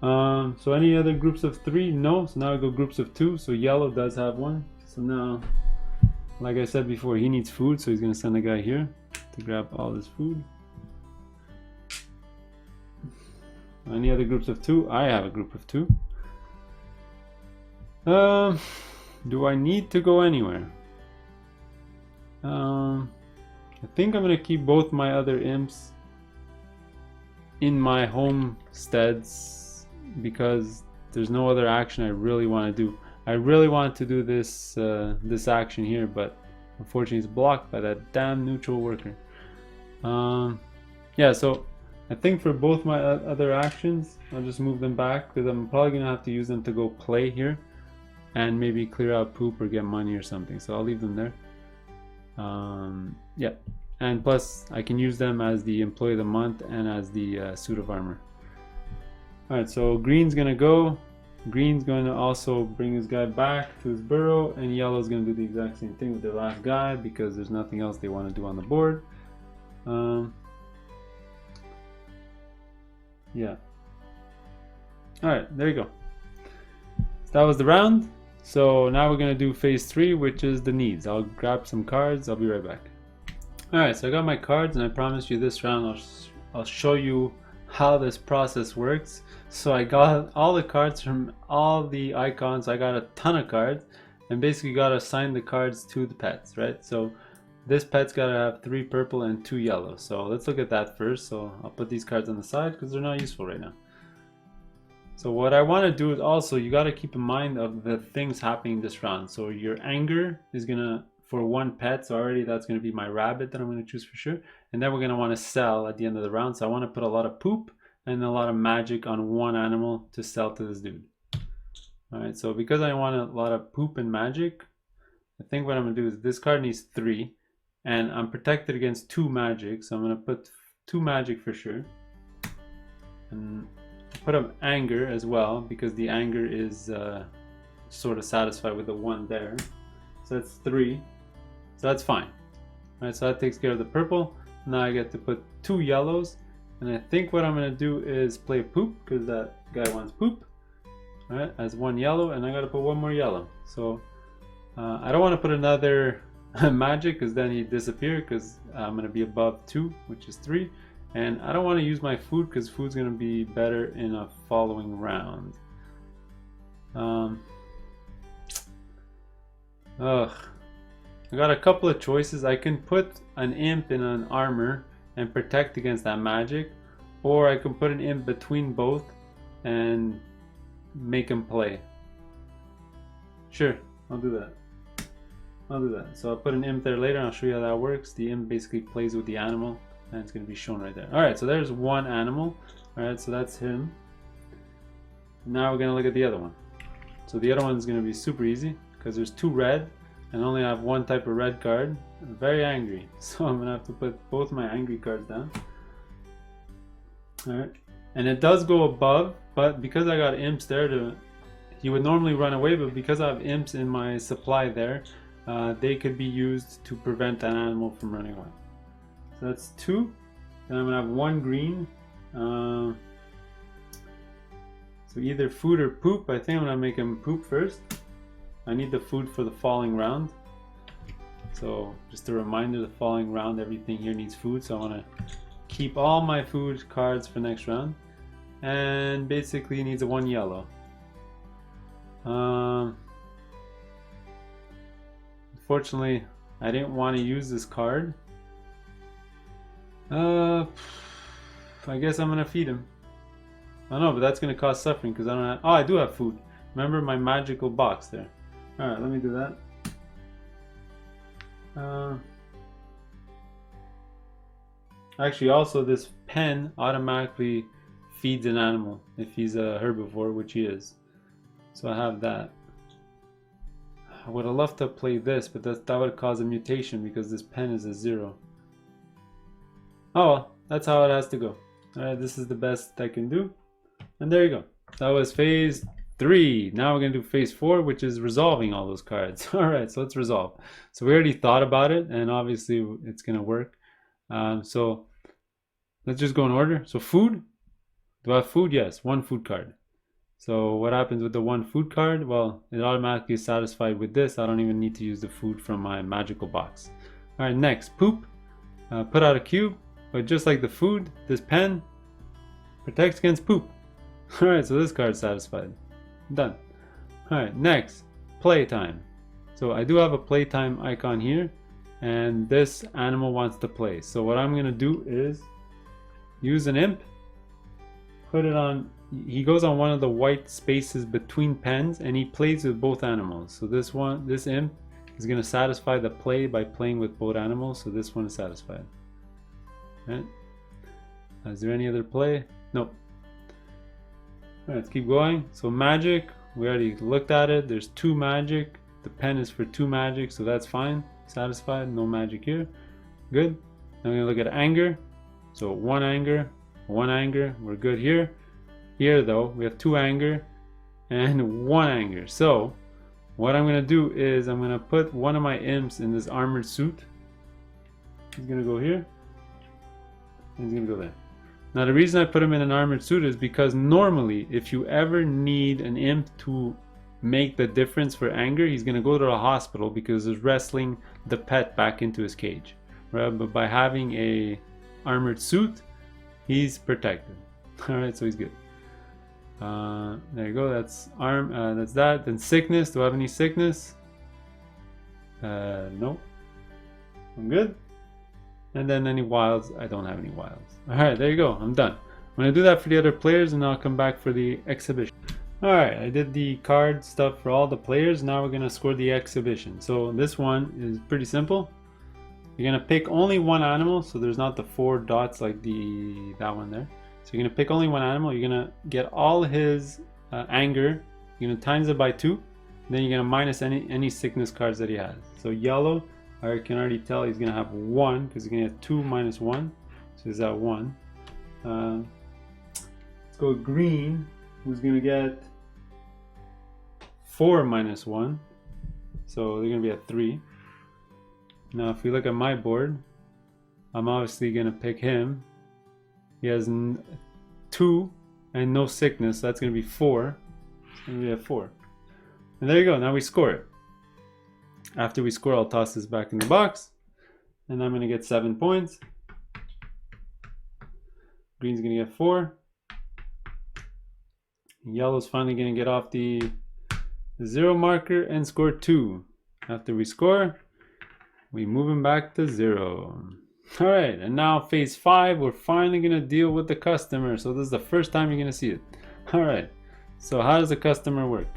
So any other groups of 3? No. So now I go groups of 2. So yellow does have 1. So now, like I said before, he needs food, so he's gonna send a guy here to grab all this food. Any other groups of 2? I have a group of 2. Do I need to go anywhere? I think I'm gonna keep both my other imps in my homesteads because there's no other action I really want to do. I really want to do this this action here, but unfortunately it's blocked by that damn neutral worker. Yeah, so I think for both my other actions I'll just move them back because I'm probably gonna have to use them to go play here and maybe clear out poop or get money or something, so I'll leave them there. Yeah, and plus I can use them as the employee of the month and as the suit of armor. Alright, so green's gonna go. Green's going to also bring his guy back to his burrow, and yellow's going to do the exact same thing with their last guy because there's nothing else they want to do on the board. Yeah. Alright, there you go. So that was the round. So now we're going to do phase 3, which is the needs. I'll grab some cards. I'll be right back. Alright, so I got my cards, and I promised you this round I'll show you how this process works. So I got all the cards from all the icons. I got a ton of cards and basically got to assign the cards to the pets, right? So this pet's got to have 3 purple and 2 yellow. So let's look at that first. So I'll put these cards on the side because they're not useful right now. So what I want to do is also, you got to keep in mind of the things happening this round. So your anger is going to, for 1 pet, so already that's going to be my rabbit that I'm going to choose for sure. And then we're going to want to sell at the end of the round. So I want to put a lot of poop and a lot of magic on 1 animal to sell to this dude. Alright, so because I want a lot of poop and magic, I think what I'm going to do is this card needs 3 and I'm protected against 2 magic, so I'm going to put 2 magic for sure. And put up anger as well because the anger is sort of satisfied with the 1 there. So that's 3. So that's fine. Alright, so that takes care of the purple. Now I get to put 2 yellows. And I think what I'm going to do is play poop, because that guy wants poop. Alright, as 1 yellow, and I got to put 1 more yellow. So I don't want to put another magic, because then he'd disappear, because I'm going to be above 2, which is 3. And I don't want to use my food, because food's going to be better in a following round. I got a couple of choices. I can put an imp in an armor and protect against that magic, or I can put an imp between both and make him play. Sure, I'll do that. So I'll put an imp there later and I'll show you how that works. The imp basically plays with the animal, and it's going to be shown right there. Alright, so there's one animal. Alright, so that's him. Now we're going to look at the other one. So the other one's going to be super easy, because there's 2 red and I only have 1 type of red card. I'm very angry, so I'm going to have to put both my angry cards down. Alright, and it does go above, but because I got imps there, he would normally run away, but because I have imps in my supply there, they could be used to prevent an animal from running away. So that's 2. Then I'm going to have 1 green. So either food or poop. I think I'm going to make him poop first. I need the food for the following round. So just a reminder, the following round, everything here needs food. So I want to keep all my food cards for next round. And basically he needs a 1 yellow. Unfortunately, I didn't want to use this card. I guess I'm gonna feed him. I know, but that's gonna cause suffering because I don't have. Oh, I do have food. Remember my magical box there. All right, let me do that. Actually, also this pen automatically feeds an animal if he's a herbivore, which he is. So I have that. I would have loved to play this, but that would cause a mutation because this pen is a 0. Oh well, that's how it has to go. Alright, this is the best I can do. And there you go. That was phase 3. Now we're going to do phase 4, which is resolving all those cards. Alright, so let's resolve. So we already thought about it, and obviously it's going to work. So let's just go in order. So food. Do I have food? Yes, 1 food card. So what happens with the 1 food card? Well, it automatically is satisfied with this. I don't even need to use the food from my magical box. Alright, next, poop. Put out a cube. But just like the food, this pen protects against poop. Alright, so this card's satisfied. Done. Alright, next, playtime. So I do have a playtime icon here, and this animal wants to play. So what I'm going to do is use an imp, put it on, he goes on one of the white spaces between pens, and he plays with both animals. So this imp is going to satisfy the play by playing with both animals, so this one is satisfied. Right. Is there any other play? Nope. Alright, let's keep going. So magic, we already looked at it. There's 2 magic. The pen is for 2 magic, so that's fine. Satisfied, no magic here. Good. Now we're gonna look at anger. So 1 anger, 1 anger. We're good here. Here though, we have 2 anger and 1 anger. So what I'm gonna do is I'm gonna put one of my imps in this armored suit. He's gonna go here. He's gonna go there. Now the reason I put him in an armored suit is because normally if you ever need an imp to make the difference for anger, he's gonna go to the hospital because he's wrestling the pet back into his cage, right? But by having a armored suit, he's protected. All right, so he's good. There you go. That's that's that. Then sickness. Do I have any sickness? No. I'm good. And then any wilds, I don't have any wilds. Alright, there you go, I'm done. I'm going to do that for the other players and I'll come back for the exhibition. Alright, I did the card stuff for all the players. Now we're going to score the exhibition. So this one is pretty simple. You're going to pick only 1 animal, so there's not the 4 dots like that one there. So you're going to pick only 1 animal. You're going to get all his anger. You're going to times it by 2. Then you're going to minus any sickness cards that he has. So yellow, I can already tell he's going to have 1 because he's going to have 2 minus 1. So he's at 1. Let's go with green, who's going to get 4 minus 1. so they're gonna be at 3. Now if we look at my board, I'm obviously gonna pick him. He has 2 and no sickness, so that's gonna be 4. It's gonna be at 4. And there you go, now we score it. After we score, I'll toss this back in the box, and I'm gonna get 7 points. Green's gonna get 4. Yellow's finally gonna get off the 0 marker and score 2. After we score, we move him back to 0. All right, and now phase 5, we're finally gonna deal with the customer. So this is the first time you're gonna see it. All right, so how does the customer work?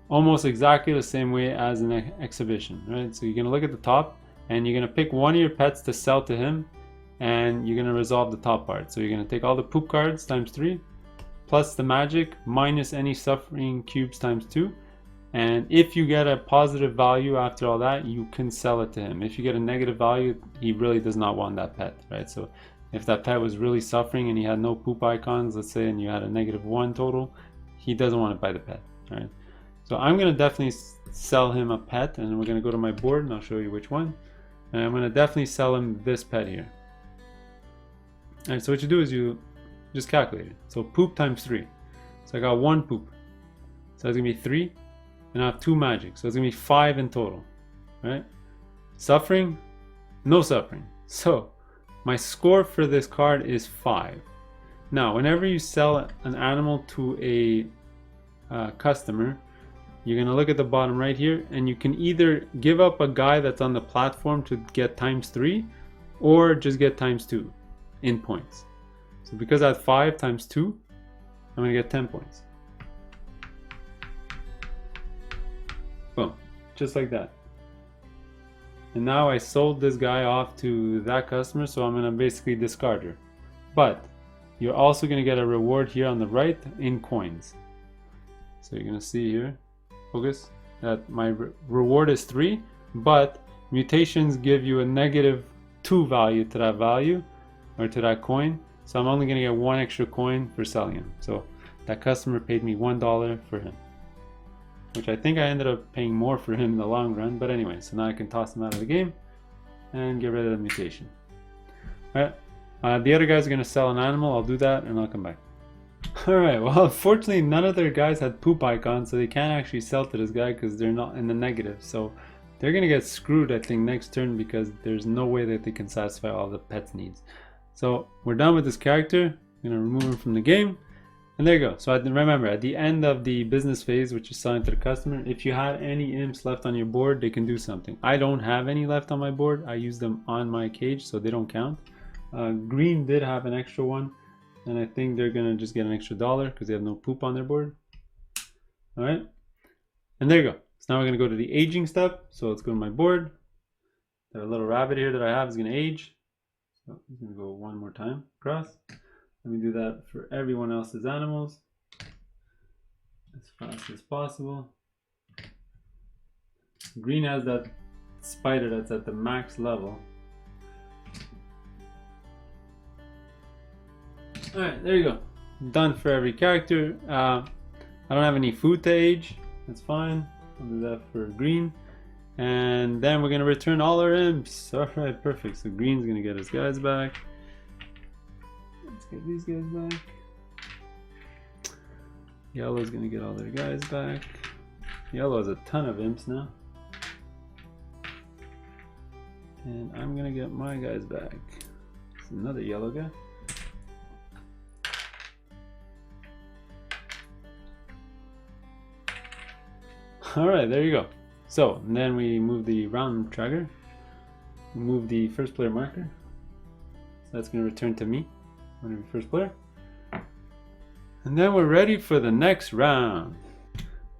Almost exactly the same way as an exhibition, right? So you're gonna look at the top, and you're gonna pick one of your pets to sell to him, and you're gonna resolve the top part. So you're gonna take all the poop cards times 3, plus the magic, minus any suffering cubes times 2. And if you get a positive value after all that, you can sell it to him. If you get a negative value, he really does not want that pet, right? So if that pet was really suffering and he had no poop icons, let's say, and you had a -1 total, he doesn't want to buy the pet, right? So I'm gonna definitely sell him a pet, and we're gonna go to my board and I'll show you which one. And I'm gonna definitely sell him this pet here. All right, so what you do is you just calculate it. So poop times 3. So I got 1 poop. So that's gonna be 3. And I have 2 magic, so it's gonna be 5 in total, right? Suffering, no suffering. So my score for this card is 5. Now, whenever you sell an animal to a customer, you're gonna look at the bottom right here, and you can either give up a guy that's on the platform to get times 3, or just get times 2 in points. So because I had 5 times 2, I'm gonna get 10 points. Boom, just like that. And now I sold this guy off to that customer, so I'm gonna basically discard her. But you're also gonna get a reward here on the right in coins. So you're gonna see here, focus, that my reward is 3, but mutations give you a -2 value to that value, or to that coin. So I'm only gonna get 1 extra coin for selling him. So that customer paid me $1 for him, which I think I ended up paying more for him in the long run. But anyway, so now I can toss him out of the game and get rid of the mutation. All right, the other guys are gonna sell an animal. I'll do that and I'll come back. All right, well, unfortunately none of their guys had poop icons, so they can't actually sell to this guy because they're not in the negative. So they're gonna get screwed, I think, next turn, because there's no way that they can satisfy all the pet's needs. So we're done with this character. I'm gonna remove him from the game. And there you go. So remember, at the end of the business phase, which is selling to the customer, if you had any imps left on your board, they can do something. I don't have any left on my board. I use them on my cage, so they don't count. Green did have an extra one, and I think they're gonna just get an extra $1 because they have no poop on their board. All right, and there you go. So now we're gonna go to the aging step. So let's go to my board. That little rabbit here that I have is gonna age. So I'm gonna go one more time across. Let me do that for everyone else's animals as fast as possible. Green has that spider that's at the max level. Alright, there you go. Done for every character. I don't have any food to age. That's fine. I'll do that for green. And then we're going to return all our imps. Alright, perfect. So green's going to get his guys back. Let's get these guys back. Yellow's gonna get all their guys back. Yellow has a ton of imps now. And I'm gonna get my guys back. It's another yellow guy. Alright, there you go. So, and then we move the round tracker. Move the first player marker. So that's gonna return to me. I'm gonna be first player. And then we're ready for the next round.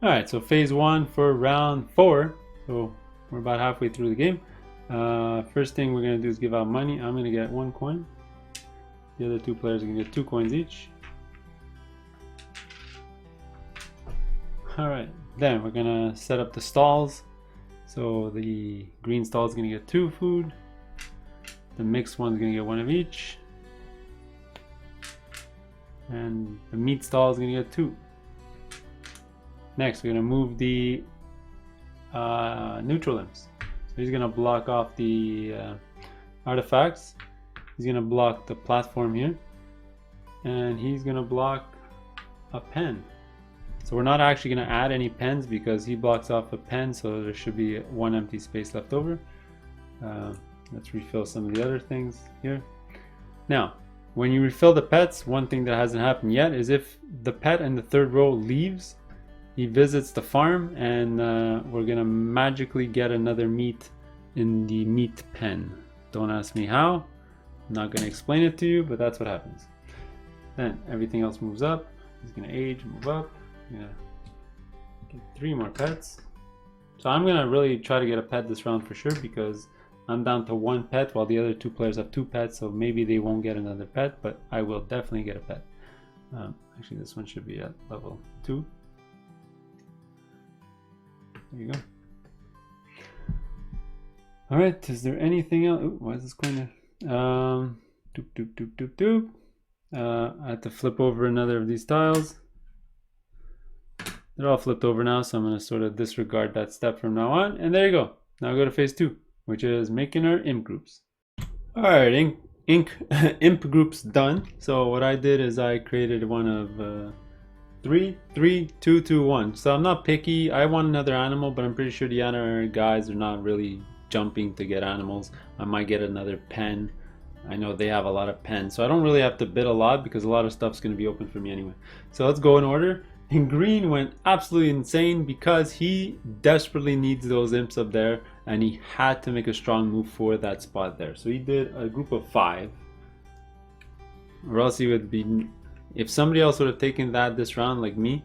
Alright, so phase 1 for round 4. So we're about halfway through the game. First thing we're gonna do is give out money. I'm gonna get 1 coin. The other 2 players are gonna get 2 coins each. Alright, then we're gonna set up the stalls. So the green stall is gonna get 2 food. The mixed one's gonna get 1 of each. And the meat stall is gonna get 2. Next, we're gonna move the neutral imps. So he's gonna block off the artifacts. He's gonna block the platform here, and he's gonna block a pen. So we're not actually gonna add any pens because he blocks off a pen, so there should be one empty space left over. Let's refill some of the other things here. Now, when you refill the pets, one thing that hasn't happened yet is if the pet in the third row leaves, he visits the farm, and we're gonna magically get another meat in the meat pen. Don't ask me how. I'm not gonna explain it to you, but that's what happens. Then everything else moves up. He's gonna age, move up. Yeah, get 3 more pets. So I'm gonna really try to get a pet this round for sure, because I'm down to 1 pet while the other 2 players have 2 pets, so maybe they won't get another pet, but I will definitely get a pet. Actually, this one should be at level 2. There you go. Alright, is there anything else? Ooh, why is this going to... I have to flip over another of these tiles. They're all flipped over now, so I'm going to sort of disregard that step from now on. And there you go. Now go to phase 2, which is making our imp groups. Alright, imp groups done. So what I did is I created one of 3, 3, 2, 2, 1. So I'm not picky. I want another animal, but I'm pretty sure the other guys are not really jumping to get animals. I might get another pen. I know they have a lot of pens, so I don't really have to bid a lot because a lot of stuff's going to be open for me anyway. So let's go in order. And green went absolutely insane because he desperately needs those imps up there, and he had to make a strong move for that spot there. So he did a group of 5, or else he would be, if somebody else would have taken that this round like me,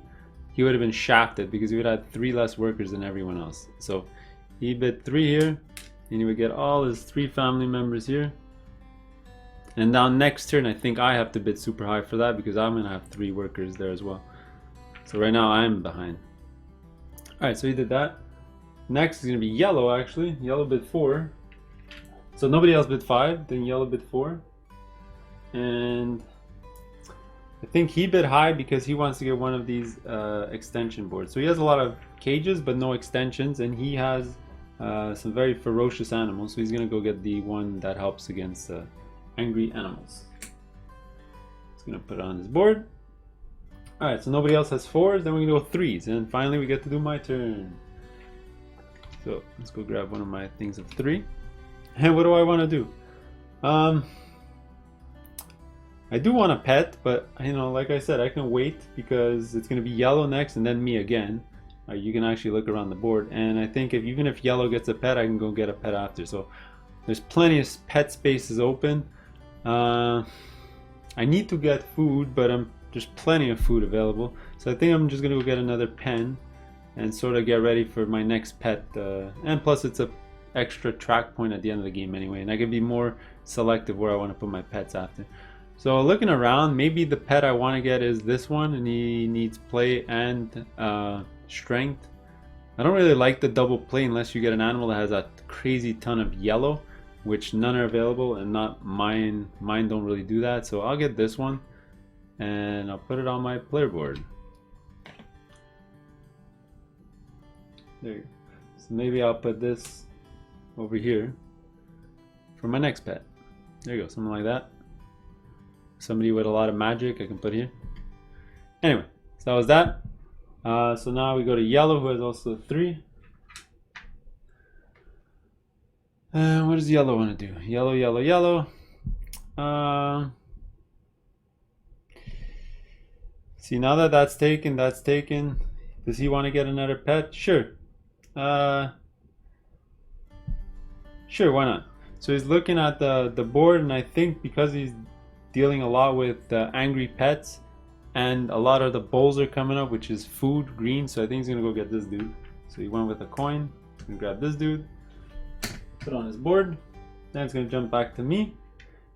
he would have been shafted because he would have had 3 less workers than everyone else. So he bid 3 here, and he would get all his 3 family members here. And now next turn I think I have to bid super high for that because I'm going to have 3 workers there as well. So right now I'm behind. Alright, so he did that. Next is going to be yellow actually. Yellow bid 4. So nobody else bid 5, then yellow bid 4. And I think he bid high because he wants to get one of these extension boards. So he has a lot of cages but no extensions, and he has some very ferocious animals. So he's going to go get the one that helps against angry animals. He's going to put it on his board. Alright, so nobody else has 4s, then we can go 3s, and finally we get to do my turn. So let's go grab one of my things of 3. And what do I want to do? I do want a pet, but you know, like I said, I can wait because it's going to be yellow next and then me again. You can actually look around the board, and I think even if yellow gets a pet, I can go get a pet after. So there's plenty of pet spaces open. I need to get food, but there's plenty of food available, so I think I'm just gonna go get another pen and sort of get ready for my next pet, and plus it's a extra track point at the end of the game anyway, and I can be more selective where I want to put my pets after. So looking around, maybe the pet I want to get is this one, and he needs play and strength. I don't really like the double play unless you get an animal that has a crazy ton of yellow, which none are available, and not mine don't really do that. So I'll get this one and I'll put it on my player board. There you go. So maybe I'll put this over here for my next pet. There you go, something like that. Somebody with a lot of magic I can put here. Anyway, so that was that. So now we go to yellow, who has also 3. What does yellow want to do? Yellow, yellow, yellow. See, now that that's taken, that's taken. Does he want to get another pet? Sure. Sure, why not? So he's looking at the board, and I think because he's dealing a lot with angry pets, and a lot of the bowls are coming up, which is food, green, so I think he's going to go get this dude. So he went with a coin. He's going to grab this dude, put it on his board. Then it's going to jump back to me.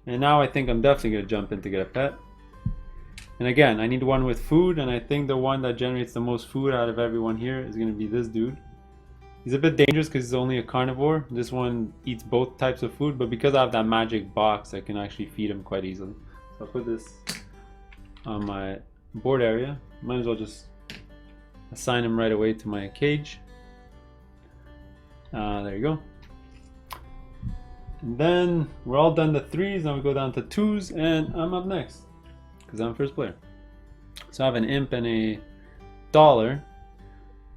And now I think I'm definitely going to jump in to get a pet. And again, I need one with food, and I think the one that generates the most food out of everyone here is going to be this dude. He's a bit dangerous because he's only a carnivore. This one eats both types of food, but because I have that magic box, I can actually feed him quite easily. So I'll put this on my board area. Might as well just assign him right away to my cage. There you go. And then we're all done the threes. Now we go down to twos, and I'm up next because I'm first player. So I have an imp and a dollar.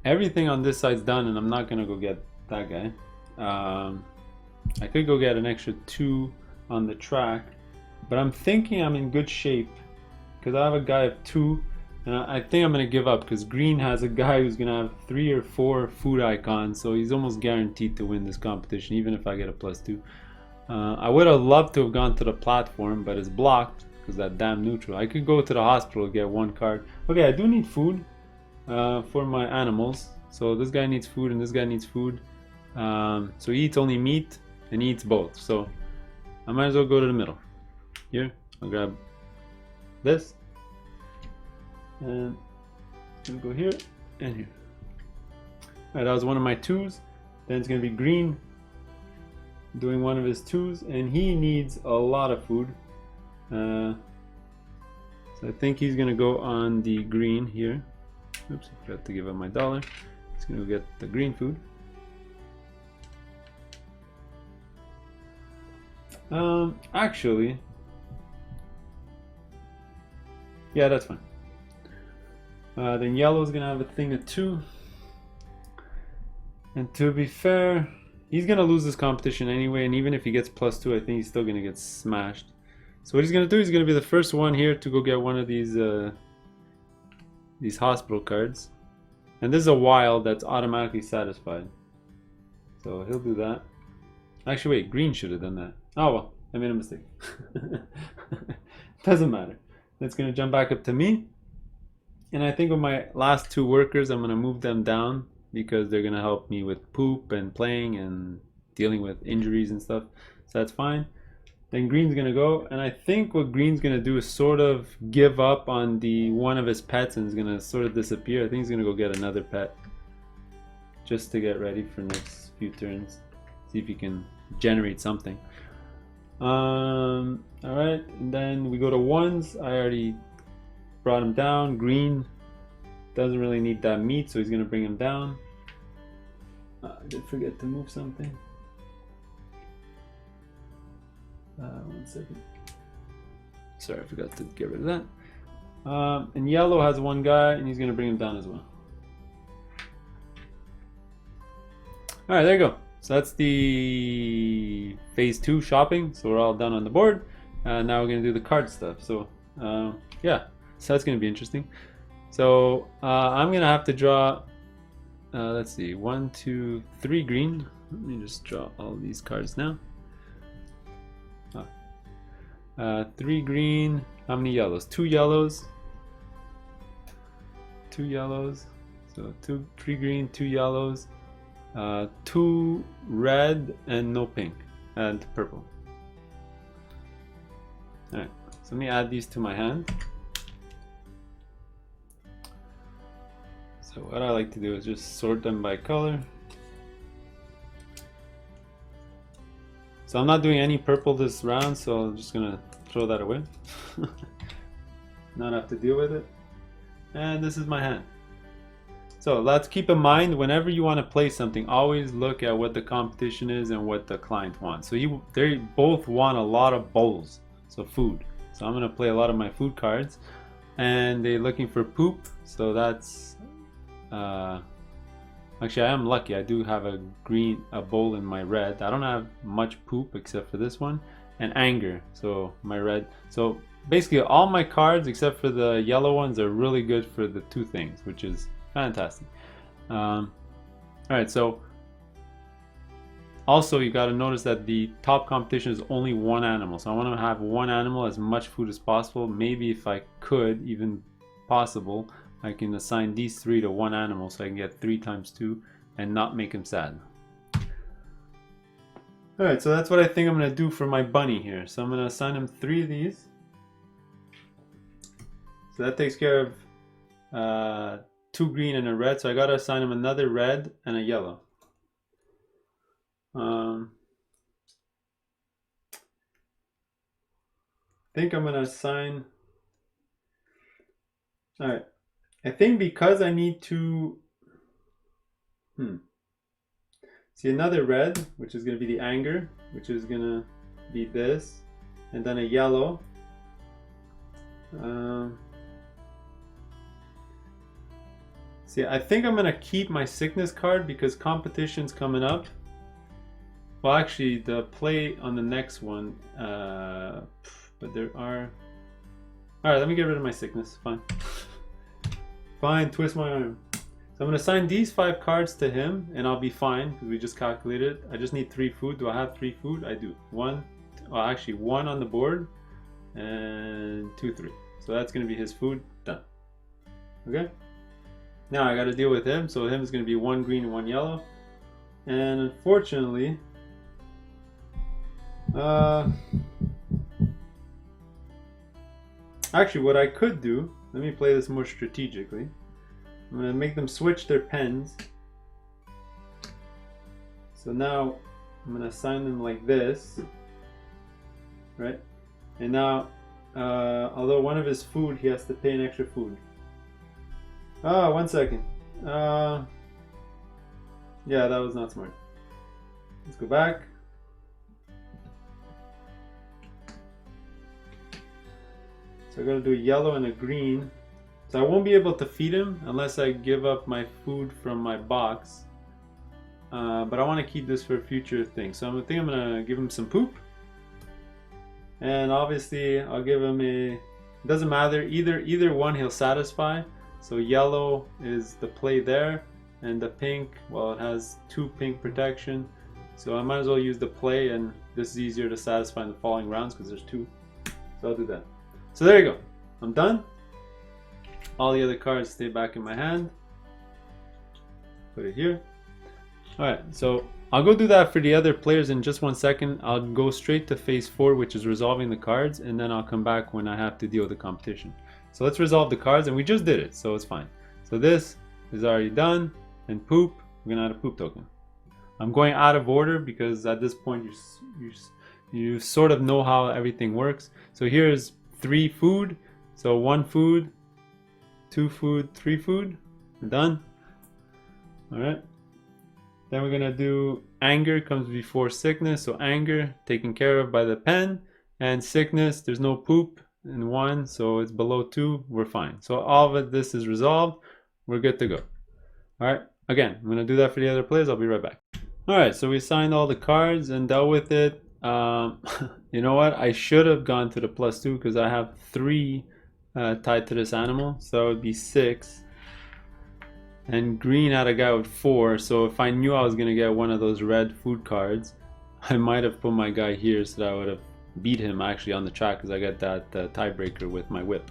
Everything on this side's done, and I'm not gonna go get that guy. I could go get an extra 2 on the track, but I'm thinking I'm in good shape because I have a guy of 2, and I think I'm gonna give up because green has a guy who's gonna have 3 or 4 food icons, so he's almost guaranteed to win this competition, even if I get a +2. I would have loved to have gone to the platform, but it's blocked because that damn neutral. I could go to the hospital and get 1 card. Okay, I do need food for my animals. So this guy needs food and this guy needs food. So he eats only meat and he eats both. So I might as well go to the middle. Here, I'll grab this. And I'll go here and here. Alright, that was one of my 2s. Then it's going to be green doing one of his 2s, and he needs a lot of food. So I think he's going to go on the green here. Oops, I forgot to give up my dollar. He's going to get the green food. Actually, yeah, that's fine. Then yellow's going to have a thing of 2. And to be fair, he's going to lose this competition anyway, and even if he gets +2, I think he's still going to get smashed. So what he's going to do, he's going to be the first one here to go get one of these hospital cards. And this is a wild that's automatically satisfied. So he'll do that. Actually, wait, green should have done that. Oh well, I made a mistake. Doesn't matter. That's going to jump back up to me. And I think with my last 2 workers, I'm going to move them down because they're going to help me with poop and playing and dealing with injuries and stuff. So that's fine. Then green's going to go, and I think what green's going to do is sort of give up on the one of his pets and is going to sort of disappear. I think he's going to go get another pet just to get ready for next few turns. See if he can generate something. Alright, and then we go to 1s. I already brought him down. Green doesn't really need that meat, so he's going to bring him down. I did forget to move something. 1 second. Sorry, I forgot to get rid of that. And yellow has 1 guy, and he's going to bring him down as well. Alright, there you go. So that's the phase 2 shopping. So we're all done on the board. Now we're going to do the card stuff. So yeah, so that's going to be interesting. So I'm going to have to draw, let's see, 1, 2, 3 green. Let me just draw all these cards now. 3 green. How many yellows? 2 yellows. 2 yellows. So 3 green, 2 yellows. 2 red and no pink and purple. Alright, so let me add these to my hand. So what I like to do is just sort them by color. So I'm not doing any purple this round, so I'm just gonna throw that away. Not have to deal with it. And this is my hand. So let's keep in mind, whenever you want to play something, always look at what the competition is and what the client wants. So they both want a lot of bowls, so food. So I'm going to play a lot of my food cards, and they're looking for poop. So that's actually, I am lucky. I do have a bowl in my red. I don't have much poop except for this one, and anger. So my red. So basically, all my cards except for the yellow ones are really good for the 2 things, which is fantastic. Alright, so also you got to notice that the top competition is only 1 animal, so I want to have 1 animal, as much food as possible. Maybe if I could, even possible, I can assign these 3 to 1 animal so I can get 3 times 2 and not make him sad. Alright, so that's what I think I'm going to do for my bunny here. So I'm going to assign him 3 of these. So that takes care of 2 green and a red, so I gotta assign him another red and a yellow. I think I'm gonna assign. Alright, I think because I need to. See another red, which is going to be the anger, which is going to be this, and then a yellow. See, I think I'm going to keep my sickness card because competition's coming up. Well, actually, the play on the next one, but there are... Alright, let me get rid of my sickness. Fine. Fine, twist my arm. So I'm going to assign these 5 cards to him, and I'll be fine, because we just calculated. I just need 3 food. Do I have 3 food? I do. 1, well, actually 1 on the board, and 2, 3. So that's going to be his food. Done. Okay? Now I got to deal with him, so him is going to be 1 green and 1 yellow. And unfortunately... actually, what I could do, let me play this more strategically. I'm going to make them switch their pens. So now I'm going to assign them like this, right? And now, although one of his food, he has to pay an extra food. Ah, 1 second. Yeah, that was not smart. Let's go back. So I gotta do a yellow and a green. So I won't be able to feed him unless I give up my food from my box. But I want to keep this for a future thing. So I think I'm gonna give him some poop. And obviously I'll give him a, it doesn't matter, either one he'll satisfy. So yellow is the play there, and the pink, well, it has 2 pink protection. So I might as well use the play, and this is easier to satisfy in the following rounds because there's 2. So I'll do that. So there you go. I'm done. All the other cards stay back in my hand. Put it here. Alright, so I'll go do that for the other players in just 1 second. I'll go straight to phase 4, which is resolving the cards, and then I'll come back when I have to deal with the competition. So let's resolve the cards, and we just did it, so it's fine. So this is already done, and poop, we're gonna add a poop token. I'm going out of order because at this point you sort of know how everything works. So here's 3 food, so 1 food, 2 food, 3 food. We're done. Alright. Then we're gonna do anger comes before sickness, so anger taken care of by the pen, and sickness, there's no poop in 1, so it's below 2, we're fine. So all of this is resolved, we're good to go. Alright, again, I'm gonna do that for the other players, I'll be right back. Alright, so we signed all the cards and dealt with it. You know what, I should have gone to the +2 because I have 3 tied to this animal, so that would be 6. And green had a guy with 4, so if I knew I was gonna get one of those red food cards, I might have put my guy here so that I would have beat him actually on the track, because I got that tiebreaker with my whip,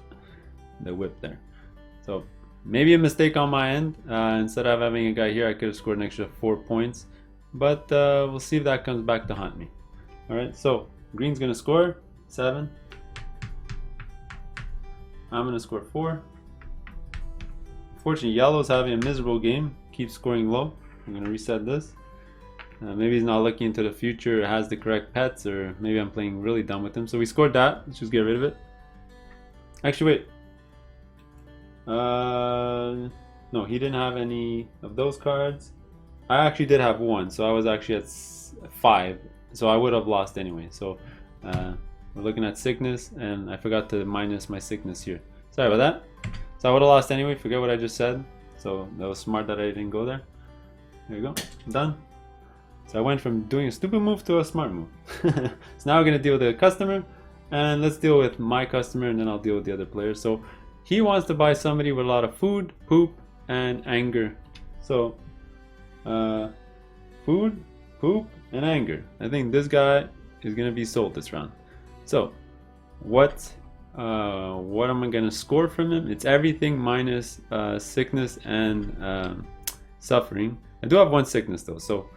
the whip there. So maybe a mistake on my end. Instead of having a guy here, I could have scored an extra 4 points, but we'll see if that comes back to haunt me. Alright, so green's gonna score 7. I'm gonna score 4. Unfortunately, yellow's having a miserable game, keeps scoring low. I'm gonna reset this. Maybe he's not looking into the future, has the correct pets, or maybe I'm playing really dumb with him. So we scored that. Let's just get rid of it. Actually, wait. No, he didn't have any of those cards. I actually did have 1, so I was actually at 5. So I would have lost anyway. So we're looking at sickness, and I forgot to minus my sickness here. Sorry about that. So I would have lost anyway. Forget what I just said. So that was smart that I didn't go there. There you go. I'm done. So I went from doing a stupid move to a smart move. So now we're going to deal with the customer. And let's deal with my customer, and then I'll deal with the other players. So he wants to buy somebody with a lot of food, poop, and anger. So food, poop, and anger. I think this guy is going to be sold this round. So what am I going to score from him? It's everything minus sickness and suffering. I do have 1 sickness though, so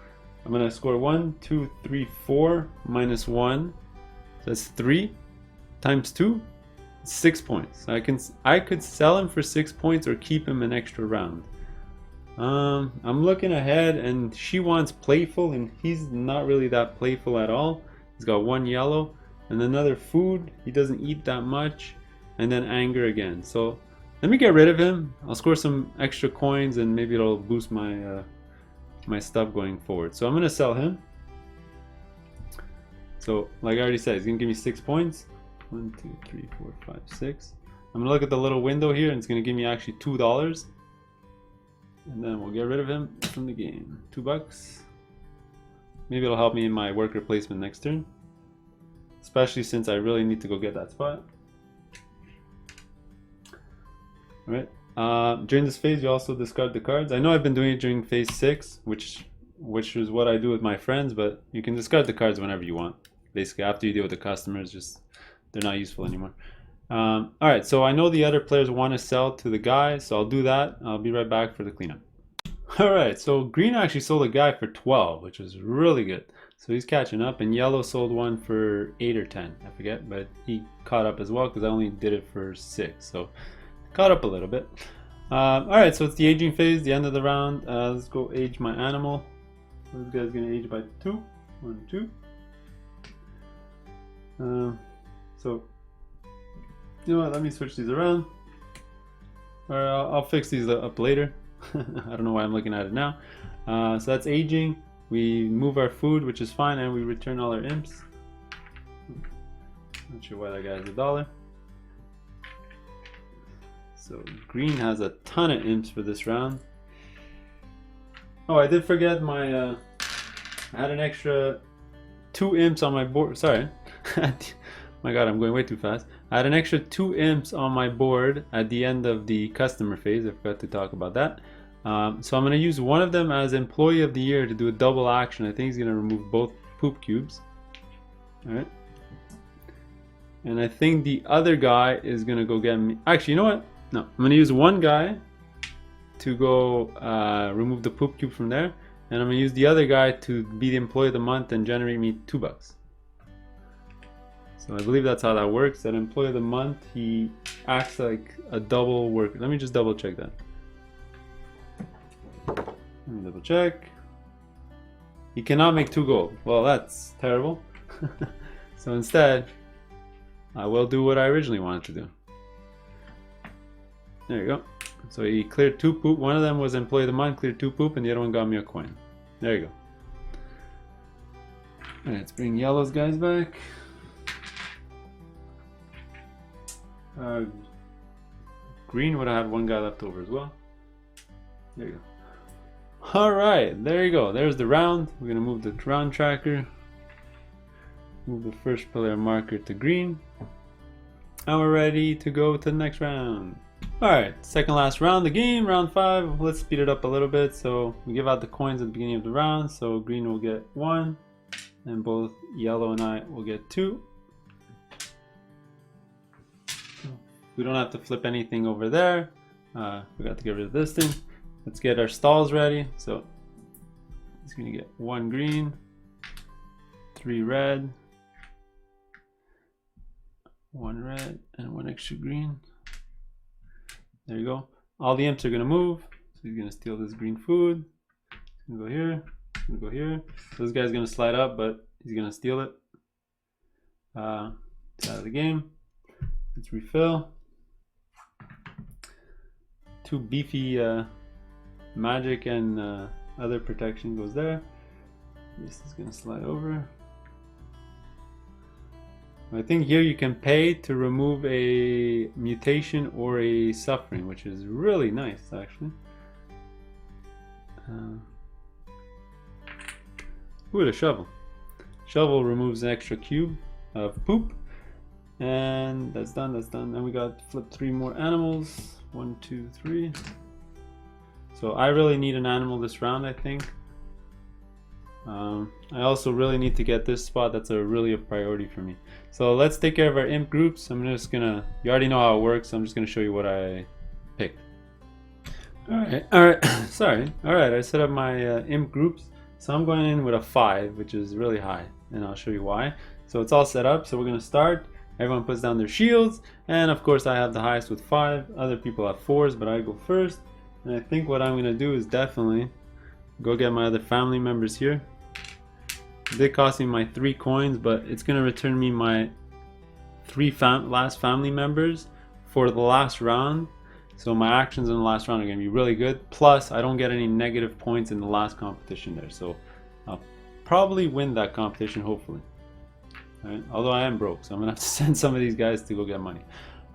I'm going to score 1, 2, 3, 4 minus 1. So that's 3 times 2, 6 points. I could sell him for 6 points or keep him an extra round. I'm looking ahead, and she wants playful, and he's not really that playful at all. He's got 1 yellow. And another food, he doesn't eat that much, and then anger again. So let me get rid of him. I'll score some extra coins, and maybe it'll boost my my stuff going forward. So I'm gonna sell him. So like I already said, he's gonna give me 6 points. 1, 2, 3, 4, 5, 6. I'm gonna look at the little window here, and it's gonna give me actually $2. And then we'll get rid of him from the game. $2. Maybe it'll help me in my worker placement next turn, especially since I really need to go get that spot. Alright. During this phase, you also discard the cards. I know I've been doing it during phase 6, which is what I do with my friends, but you can discard the cards whenever you want. Basically, after you deal with the customers, just they're not useful anymore. Alright, so I know the other players want to sell to the guy, so I'll do that. I'll be right back for the cleanup. Alright, so green actually sold a guy for 12, which is really good. So he's catching up, and yellow sold one for 8 or 10, I forget, but he caught up as well because I only did it for 6, so caught up a little bit. Alright, so it's the aging phase, the end of the round. Let's go age my animal. This guy's gonna age by 2. 1, 2. So, you know what, let me switch these around. Or I'll fix these up later. I don't know why I'm looking at it now. So that's aging. We move our food, which is fine, and we return all our imps. Not sure why that guy has $1. So green has a ton of imps for this round. Oh, I did forget my, I had an extra 2 imps on my board. Sorry. My god, I'm going way too fast. I had an extra 2 imps on my board at the end of the customer phase. I forgot to talk about that. So I'm going to use one of them as employee of the year to do a double action. I think he's going to remove both poop cubes. Alright. And I think the other guy is going to go get me. Actually, you know what? No, I'm going to use one guy to go remove the poop cube from there. And I'm going to use the other guy to be the employee of the month and generate me $2. So I believe that's how that works. That employee of the month, he acts like a double worker. Let me just double check that. Let me double check. He cannot make 2 gold. Well, that's terrible. So instead, I will do what I originally wanted to do. There you go. So he cleared 2 poop. One of them was employee of the month, cleared 2 poop, and the other one got me a coin. There you go. Alright, let's bring yellow's guys back. Green would have had 1 guy left over as well. There you go. Alright, there you go. There's the round. We're going to move the round tracker. Move the first player marker to green. And we're ready to go to the next round. Alright, second last round of the game, round 5. Let's speed it up a little bit. So we give out the coins at the beginning of the round. So green will get 1. And both yellow and I will get 2. We don't have to flip anything over there. Forgot to get rid of this thing. Let's get our stalls ready. So he's gonna get 1 green, 3 red, 1 red, and 1 extra green. There you go. All the imps are gonna move. So he's gonna steal this green food. He's gonna go here. He's gonna go here. So this guy's gonna slide up, but he's gonna steal it. It's out of the game. Let's refill. 2 beefy magic and other protection goes there. This is gonna slide over. I think here you can pay to remove a mutation or a suffering, which is really nice actually. Ooh, the shovel. Shovel removes an extra cube of poop. And that's done, that's done. Then we got to flip 3 more animals. 1, 2, 3. So I really need an animal this round, I think. I also really need to get this spot. That's really a priority for me. So let's take care of our imp groups. I'm just gonna, you already know how it works. So I'm just gonna show you what I picked. Alright, sorry. Alright, I set up my imp groups. So I'm going in with a 5, which is really high. And I'll show you why. So it's all set up. So we're gonna start. Everyone puts down their shields, and of course I have the highest with 5. Other people have 4s, but I go first. And I think what I'm gonna do is definitely go get my other family members here. It did cost me my 3 coins, but it's gonna return me my 3 last family members for the last round. So my actions in the last round are going to be really good. Plus, I don't get any negative points in the last competition there. So I'll probably win that competition, hopefully. All right? Although I am broke, so I'm going to have to send some of these guys to go get money.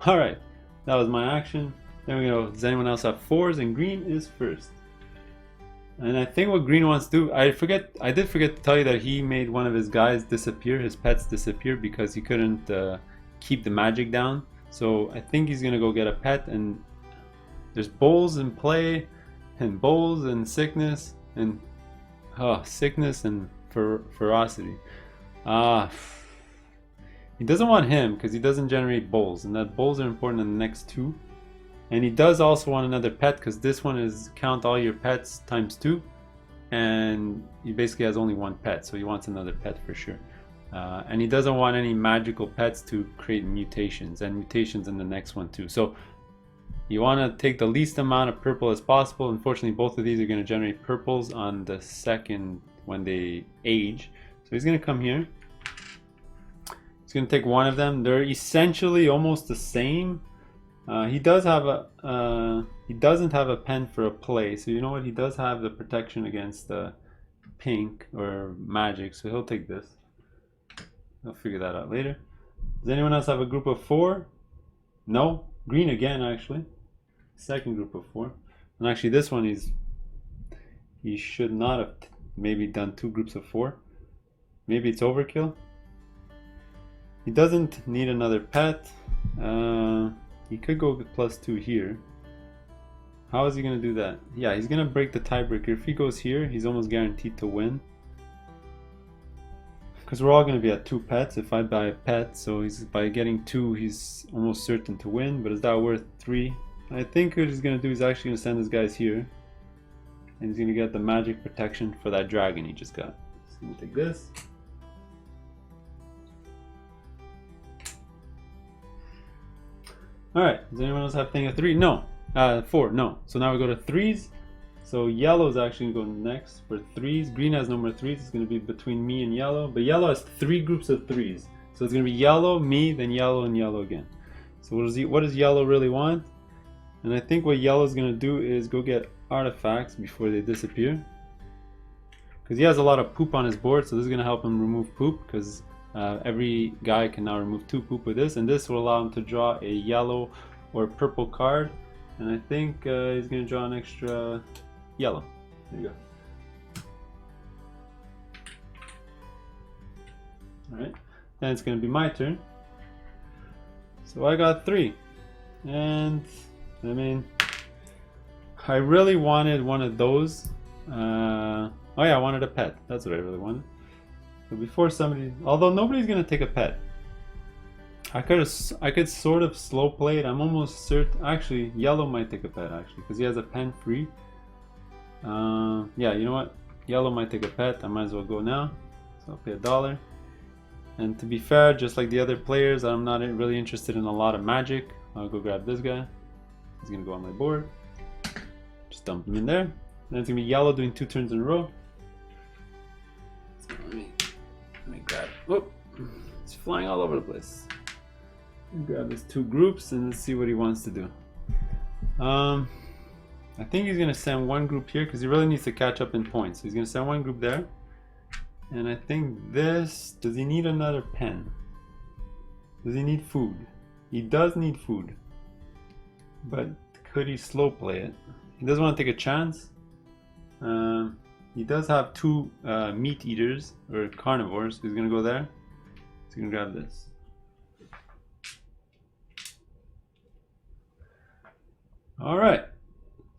All right, that was my action. There we go. Does anyone else have 4s? And green is first. And I think what green wants to do, I did forget to tell you that he made one of his guys disappear, his pets disappear, because he couldn't keep the magic down. So I think he's going to go get a pet, and there's bowls in play, and bowls and sickness, and sickness and ferocity. He doesn't want him because he doesn't generate bowls, and that bowls are important in the next 2. And he does also want another pet because this one is count all your pets times 2, and he basically has only 1 pet, so he wants another pet for sure. And he doesn't want any magical pets to create mutations, and mutations in the next one too. So you want to take the least amount of purple as possible. Unfortunately, both of these are going to generate purples on the second when they age. So he's going to come here. He's going to take one of them. They're essentially almost the same. He does have he doesn't have a pen for a play, so you know what, he does have the protection against pink or magic, so he'll take this. I'll figure that out later. Does anyone else have a group of 4? No? Green again, actually. Second group of 4. And actually this one he should not have maybe done 2 groups of 4. Maybe it's overkill. He doesn't need another pet. He could go +2 here. How is he going to do that? Yeah, he's going to break the tiebreaker. If he goes here, he's almost guaranteed to win. Because we're all going to be at 2 pets if I buy a pet. So by getting 2, he's almost certain to win. But is that worth 3? I think what he's going to do is actually going to send his guys here. And he's going to get the magic protection for that dragon he just got. So I'm going to take this. Alright, does anyone else have thing of 3? No. 4, no. So now we go to 3s. So yellow is actually going to go next for 3s. Green has no more 3s. It's going to be between me and yellow. But yellow has 3 groups of 3s. So it's going to be yellow, me, then yellow, and yellow again. So what does yellow really want? And I think what yellow is going to do is go get artifacts before they disappear. Because he has a lot of poop on his board, so this is going to help him remove poop. Because every guy can now remove 2 poop with this, and this will allow him to draw a yellow or purple card. And I think he's going to draw an extra yellow. There you go. Alright, then it's going to be my turn. So I got 3. And I mean, I really wanted one of those. Oh yeah, I wanted a pet. That's what I really wanted. So before somebody, although nobody's gonna take a pet, I could sort of slow play it. I'm almost certain. Actually, yellow might take a pet actually because he has a pen free. Yeah, you know what? Yellow might take a pet. I might as well go now. So I'll pay $1. And to be fair, just like the other players, I'm not really interested in a lot of magic. I'll go grab this guy. He's gonna go on my board. Just dump him in there. Then it's gonna be yellow doing 2 turns in a row. So let me grab it. Whoop! It's flying all over the place. Grab his 2 groups and let's see what he wants to do. I think he's gonna send 1 group here because he really needs to catch up in points. So he's gonna send 1 group there. And I think this, does he need another pen? Does he need food? He does need food. But could he slow play it? He doesn't want to take a chance. He does have 2 meat eaters or carnivores. He's gonna go there. He's gonna grab this. All right.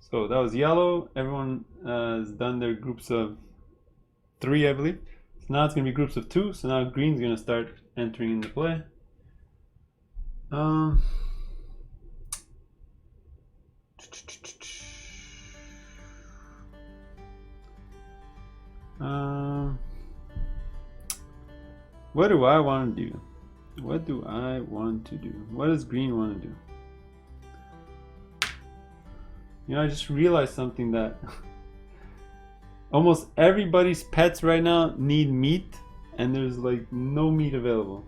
So that was yellow. Everyone has done their groups of 3, I believe. So now it's gonna be groups of 2. So now green's gonna start entering into play. What do I want to do? What do I want to do? What does green want to do? You know, I just realized something that almost everybody's pets right now need meat, and there's like no meat available.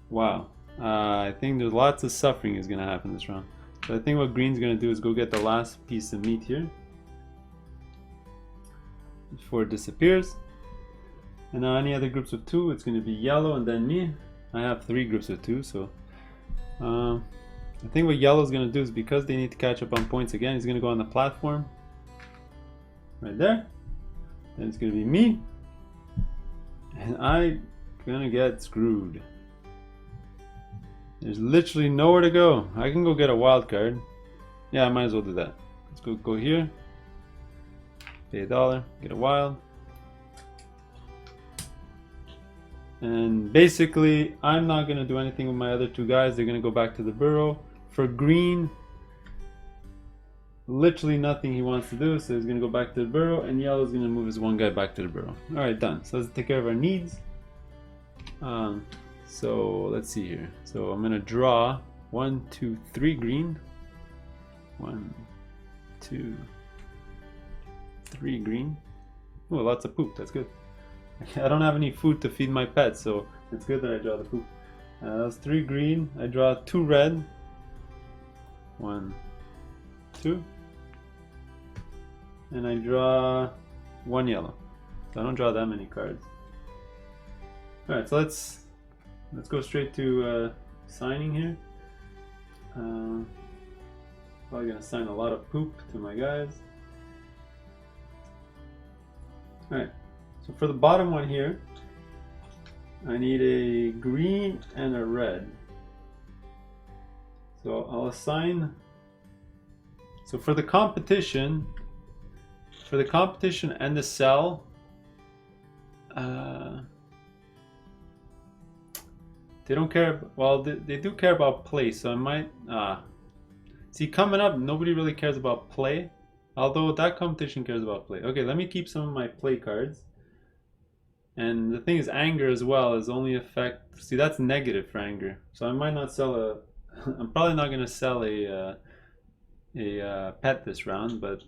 Wow. I think there's lots of suffering is going to happen this round. So I think what green's gonna do is go get the last piece of meat here before it disappears. And now any other groups of 2, it's gonna be yellow and then me. I have 3 groups of 2, so I think what yellow's gonna do is, because they need to catch up on points again, he's gonna go on the platform right there. Then it's gonna be me, and I'm gonna get screwed. There's literally nowhere to go. I can go get a wild card. Yeah, I might as well do that. Let's go here, pay $1, get a wild. And basically, I'm not going to do anything with my other 2 guys. They're going to go back to the burrow. For green, literally nothing he wants to do, so he's going to go back to the burrow, and yellow is going to move his 1 guy back to the burrow. Alright, done. So let's take care of our needs. So let's see here. So I'm going to draw 1, 2, 3 green. 1, 2, 3 green. Oh, lots of poop. That's good. I don't have any food to feed my pets, so it's good that I draw the poop. That's 3 green. I draw 2 red. 1, 2. And I draw 1 yellow. So I don't draw that many cards. Alright, so let's go straight to signing here. Probably gonna sign a lot of poop to my guys. Alright. So for the bottom one here, I need a green and a red. So I'll assign. So for the competition and the cell, they don't care. Well, they do care about play. So I might. See, coming up, nobody really cares about play. Although that competition cares about play. Okay, let me keep some of my play cards. And the thing is, anger as well is only affect. See, that's negative for anger. So I might not sell a. I'm probably not going to sell a pet this round, but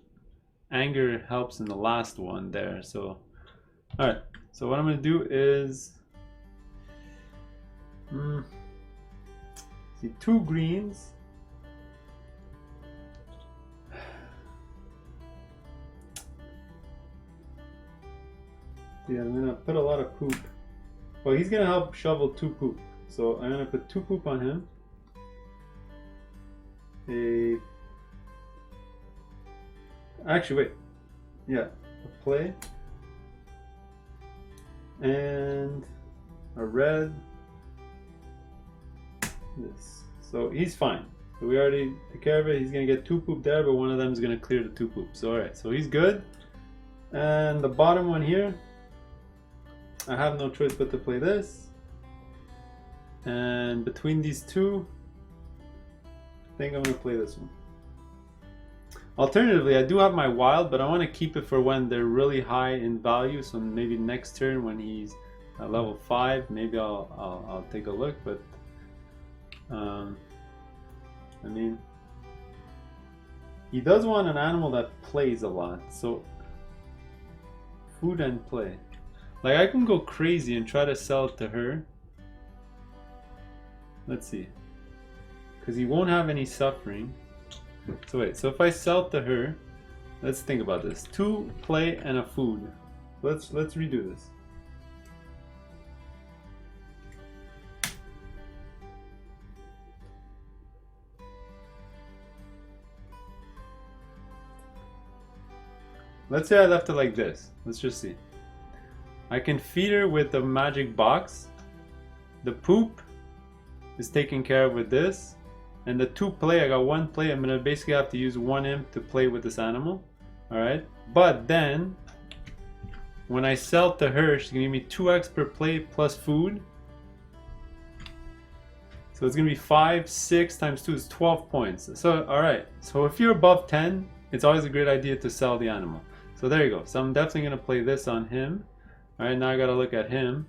anger helps in the last one there. So, all right. So what I'm going to do is, see, 2 greens. Yeah, I'm gonna put a lot of poop. Well, he's gonna help shovel 2 poop. So I'm gonna put 2 poop on him. Actually, wait. Yeah, a play. And a red. This. So he's fine. So we already took care of it. He's gonna get 2 poop there, but one of them is gonna clear the 2 poop. So alright, so he's good. And the bottom one here, I have no choice but to play this. And between these 2, I think I'm going to play this one. Alternatively, I do have my wild, but I want to keep it for when they're really high in value. So maybe next turn when he's at level 5, maybe I'll take a look. But I mean, he does want an animal that plays a lot. So food and play. Like, I can go crazy and try to sell it to her. Let's see. Because he won't have any suffering. So wait, so if I sell it to her, let's think about this. 2 play and a food. Let's redo this. Let's say I left it like this. Let's just see. I can feed her with the magic box. The poop is taken care of with this. And the 2 play, I got 1 play. I'm going to basically have to use 1 imp to play with this animal. Alright. But then, when I sell to her, she's going to give me 2x per play plus food. So it's going to be 5, 6 times 2 is 12 points. So, alright. So if you're above 10, it's always a great idea to sell the animal. So there you go. So I'm definitely going to play this on him. Alright, now I gotta look at him.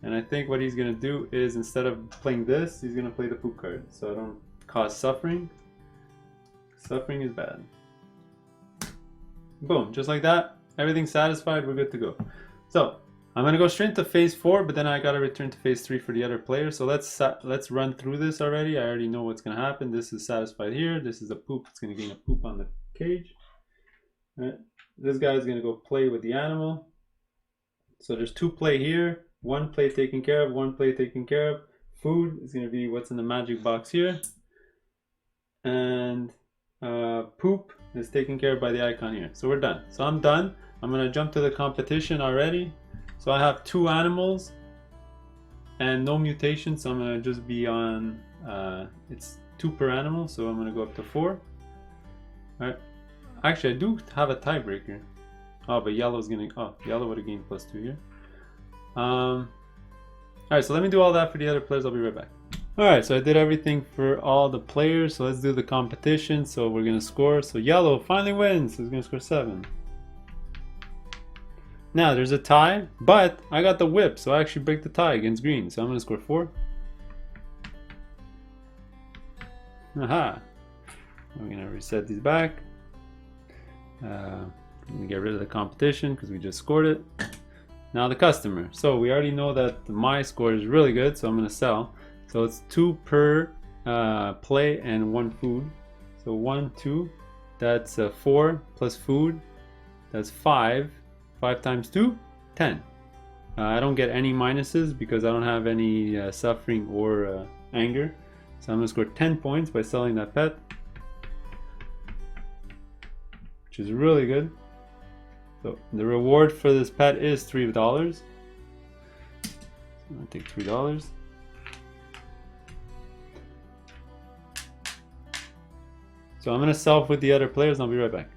And I think what he's gonna do is, instead of playing this, he's gonna play the poop card. So I don't cause suffering. Suffering is bad. Boom, just like that. Everything's satisfied, we're good to go. So, I'm gonna go straight into phase 4, but then I gotta return to phase 3 for the other players. So let's run through this already. I already know what's gonna happen. This is satisfied here. This is a poop. It's gonna gain a poop on the cage. All right. This guy's gonna go play with the animal. So there's 2 play here. 1 play taken care of. 1 play taken care of. Food is gonna be what's in the magic box here, and poop is taken care of by the icon here. So we're done. So I'm done. I'm gonna jump to the competition already. So I have 2 animals and no mutation, so I'm gonna just be on, it's 2 per animal, so I'm gonna go up to 4. Alright, actually I do have a tiebreaker. Oh, but yellow's gonna, oh, yellow would have gained +2 here. Alright, so let me do all that for the other players, I'll be right back. Alright, so I did everything for all the players, so let's do the competition. So we're gonna score, so yellow finally wins, so he's gonna score 7. Now there's a tie, but I got the whip, so I actually break the tie against green. So I'm gonna score 4. Aha! We're gonna reset these back. I'm gonna get rid of the competition because we just scored it. Now the customer. So we already know that my score is really good, so I'm gonna sell. So it's 2 per play and 1 food. So 1, 2. That's 4 plus food. That's 5. 5 times 2, 10. I don't get any minuses because I don't have any suffering or anger. So I'm going to score 10 points by selling that pet, which is really good. So the reward for this pet is $3. So I'm going to take $3. So I'm going to sell with the other players and I'll be right back.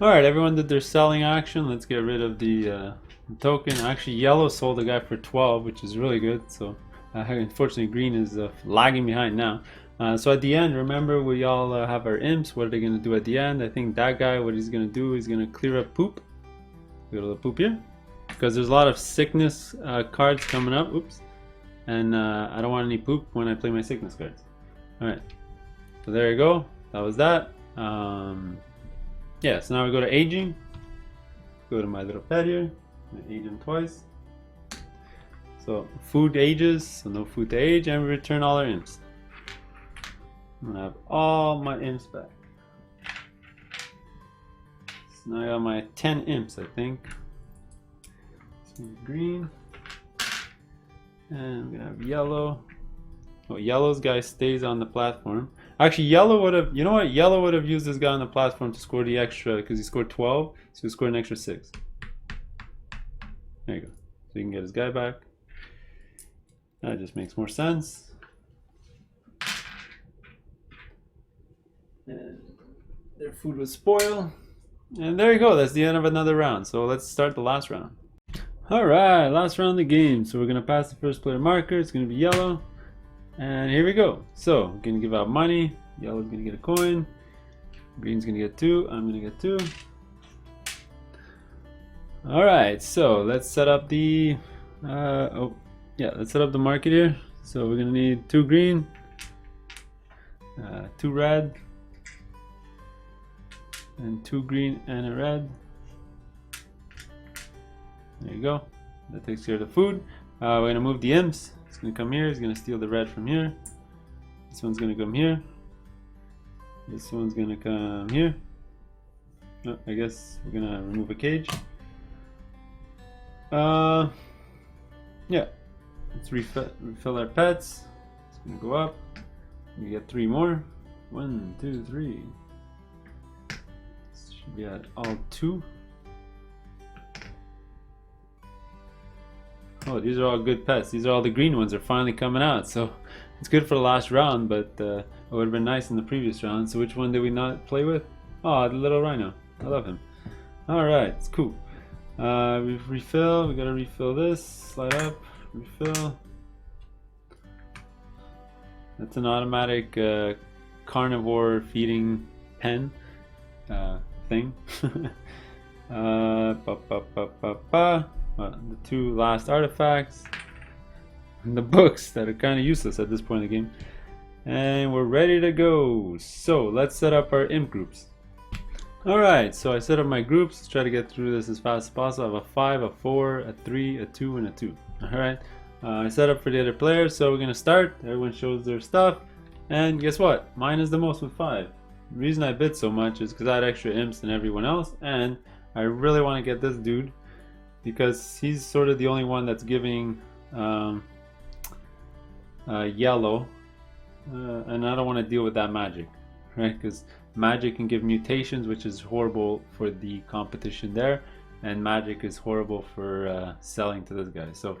Alright, everyone did their selling action. Let's get rid of the token. Actually, yellow sold a guy for 12, which is really good. So unfortunately, green is lagging behind now. So at the end, remember we all have our imps. What are they going to do at the end? I think that guy, what he's going to do is going to clear up poop. Go to the poop here. Because there's a lot of sickness cards coming up. Oops. And I don't want any poop when I play my sickness cards. Alright. So there you go. That was that. Yeah, so now we go to aging. Go to my little pet here. Age him twice. So food ages, so no food to age, and we return all our imps. I'm gonna have all my imps back. So now I got my 10 imps, I think. So green. And I'm gonna have yellow. Oh, yellow's guy stays on the platform. Actually, yellow would have, you know what? Yellow would have used this guy on the platform to score the extra because he scored 12, so he scored an extra 6. There you go. So you can get his guy back. That just makes more sense. And their food was spoiled. And there you go. That's the end of another round. So let's start the last round. Alright, last round of the game. So we're going to pass the first player marker. It's going to be yellow. And here we go. So we're going to give out money. Yellow's going to get a coin. Green's going to get 2. I'm going to get 2. Alright, so let's set up the let's set up the market here. So we're going to need 2 green, 2 red, and 2 green and a red. There you go. That takes care of the food. We're going to move the imps. It's going to come here. He's going to steal the red from here. This one's going to come here. This one's going to come here. Oh, I guess we're going to remove a cage. Yeah. Let's refill our pets. It's going to go up. We get 3 more. 1, 2, 3. This should be at all 2. Oh, these are all good pets. These are all the green ones are finally coming out. So it's good for the last round, but it would have been nice in the previous round. So which one did we not play with? Oh, the little rhino. I love him. Alright, it's cool. We refill. We gotta refill this. Slide up. Refill. That's an automatic carnivore feeding pen thing. The 2 last artifacts. And the books that are kind of useless at this point in the game. And we're ready to go. So let's set up our imp groups. Alright, so I set up my groups. Let's try to get through this as fast as possible. I have a 5, a 4, a 3, a 2, and a 2. Alright, I set up for the other players, so we're going to start. Everyone shows their stuff. And guess what? Mine is the most with 5. The reason I bid so much is because I had extra imps than everyone else. And I really want to get this dude because he's sort of the only one that's giving yellow. And I don't want to deal with that magic. Right? Because magic can give mutations, which is horrible for the competition there, and magic is horrible for selling to this guy. So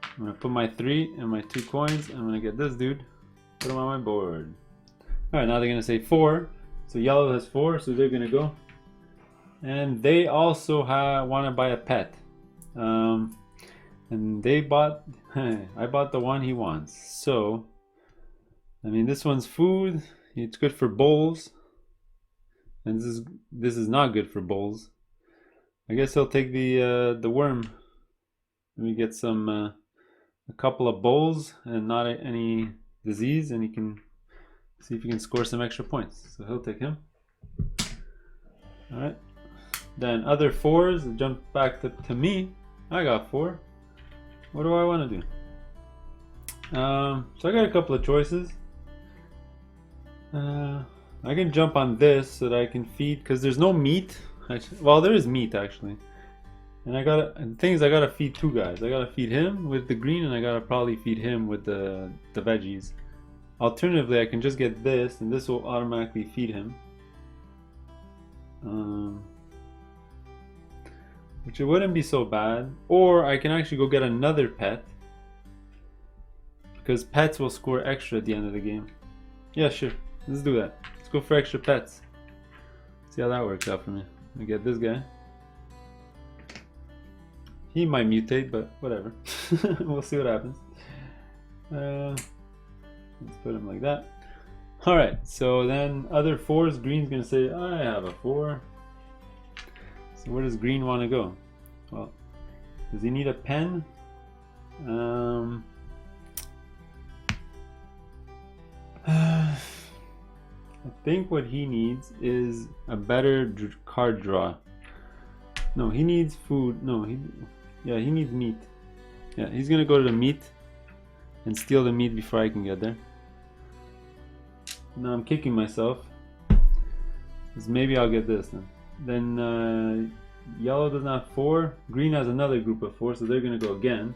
I'm gonna put my 3 and my 2 coins. I'm gonna get this dude, put him on my board. All right, now they're gonna say 4. So yellow has 4, so they're gonna go, and they also want to buy a pet. And they bought. I bought the one he wants. So I mean, this one's food. It's good for bowls. And this is not good for bowls. I guess I'll take the worm. Let me get some a couple of bowls and not any disease, and he can see if he can score some extra points. So he'll take him. All right. Then other 4s jump back to me. I got 4. What do I want to do? So I got a couple of choices. I can jump on this so that I can feed, because there's no meat. Well, there is meat actually, and the thing is I gotta feed 2 guys. I gotta feed him with the green, and I gotta probably feed him with the veggies. Alternatively, I can just get this, and this will automatically feed him, which it wouldn't be so bad. Or I can actually go get another pet, because pets will score extra at the end of the game. Yeah, sure, let's do that. Go for extra pets. See how that works out for me. I get this guy. He might mutate, but whatever. We'll see what happens. Let's put him like that. Alright, so then other 4s. Green's gonna say, I have a 4. So where does green want to go? Well, does he need a pen? I think what he needs is a better card draw. No, he needs food. No, he needs meat. Yeah, he's gonna go to the meat and steal the meat before I can get there. Now I'm kicking myself, because maybe I'll get this then. Then yellow does not have 4. Green has another group of 4, so they're gonna go again.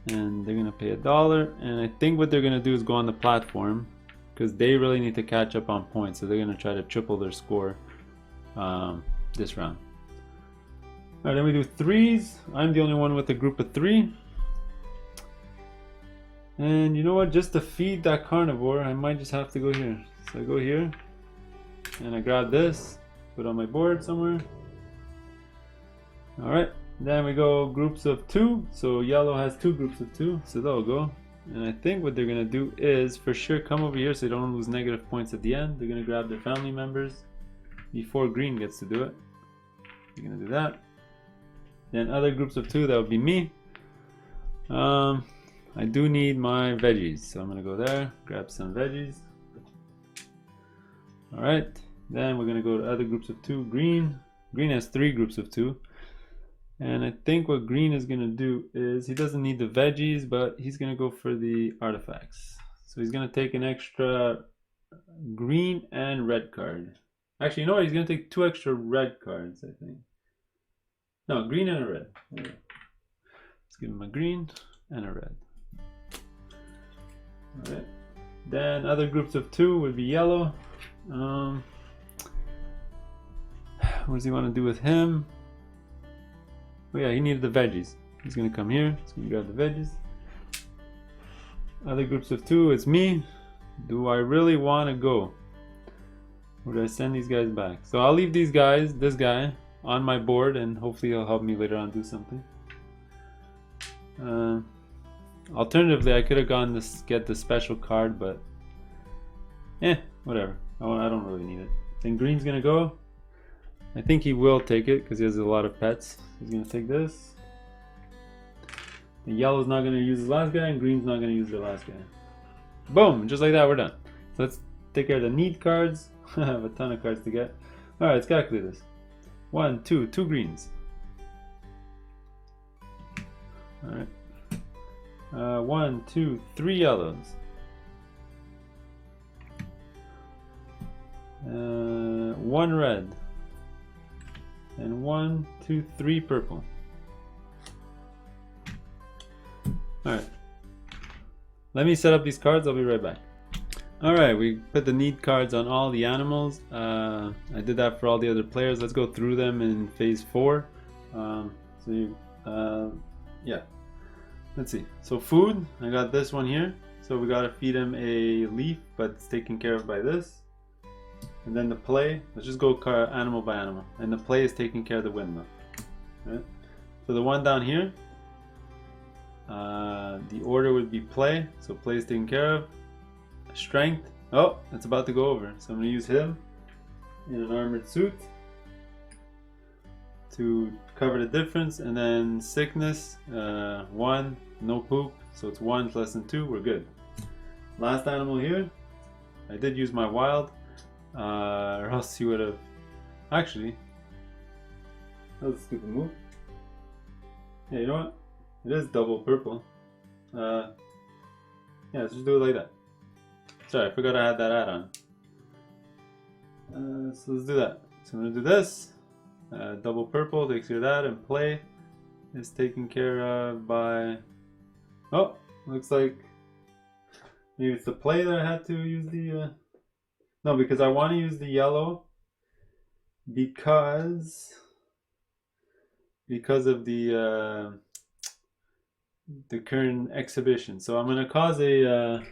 And they're gonna pay $1. And I think what they're gonna do is go on the platform, because they really need to catch up on points, so they're going to try to triple their score this round. Alright, then we do 3s. I'm the only one with a group of 3. And you know what? Just to feed that carnivore, I might just have to go here. So I go here, and I grab this, put it on my board somewhere. Alright, then we go groups of 2. So yellow has 2 groups of 2, so they'll go. And I think what they're gonna do is for sure come over here so they don't lose negative points at the end. They're gonna grab their family members before green gets to do it. They're gonna do that. Then other groups of 2, that would be me. I do need my veggies, so I'm gonna go there, grab some veggies. Alright, then we're gonna go to other groups of 2. Green has 3 groups of 2. And I think what green is going to do is, he doesn't need the veggies, but he's going to go for the artifacts. So he's going to take an extra green and red card. Actually, you know what? He's going to take 2 extra red cards, I think. No, green and a red. Let's give him a green and a red. Alright. Then other groups of 2 would be yellow. What does he want to do with him? Oh yeah, he needed the veggies. He's gonna come here. He's gonna grab the veggies. Other groups of 2, it's me. Do I really want to go? Or do I send these guys back? So I'll leave these guys, this guy, on my board, and hopefully he'll help me later on do something. Alternatively, I could have gone to get the special card, but whatever. I don't really need it. Then green's gonna go. I think he will take it because he has a lot of pets. He's going to take this. The yellow's not going to use his last guy, and green's not going to use their last guy. Boom! Just like that, we're done. So let's take care of the need cards. I have a ton of cards to get. Alright, let's calculate this. 1, 2, 2 greens. Alright. 1, 2, 3 yellows. 1 red. And 1, 2, 3 purple. Alright. Let me set up these cards, I'll be right back. Alright, we put the need cards on all the animals. I did that for all the other players. Let's go through them in phase 4. Yeah. Let's see. So food, I got this one here. So we gotta feed him a leaf, but it's taken care of by this. And then the play, let's just go animal by animal. And the play is taking care of the windmill. Right? So the one down here, the order would be play. So play is taken care of. Strength, oh, it's about to go over. So I'm gonna use him in an armored suit to cover the difference. And then sickness, 1, no poop. So it's 1 less than 2, we're good. Last animal here, I did use my wild. Or else he would have. Actually, that was a stupid move. Yeah, you know what? It is double purple. Yeah, let's just do it like that. Sorry, I forgot I had that add-on. So let's do that. So I'm gonna do this. Double purple takes care of that, and play is taken care of by. Oh, looks like maybe it's the play that I had to use the. No, because I want to use the yellow because of the current exhibition. So I'm gonna cause a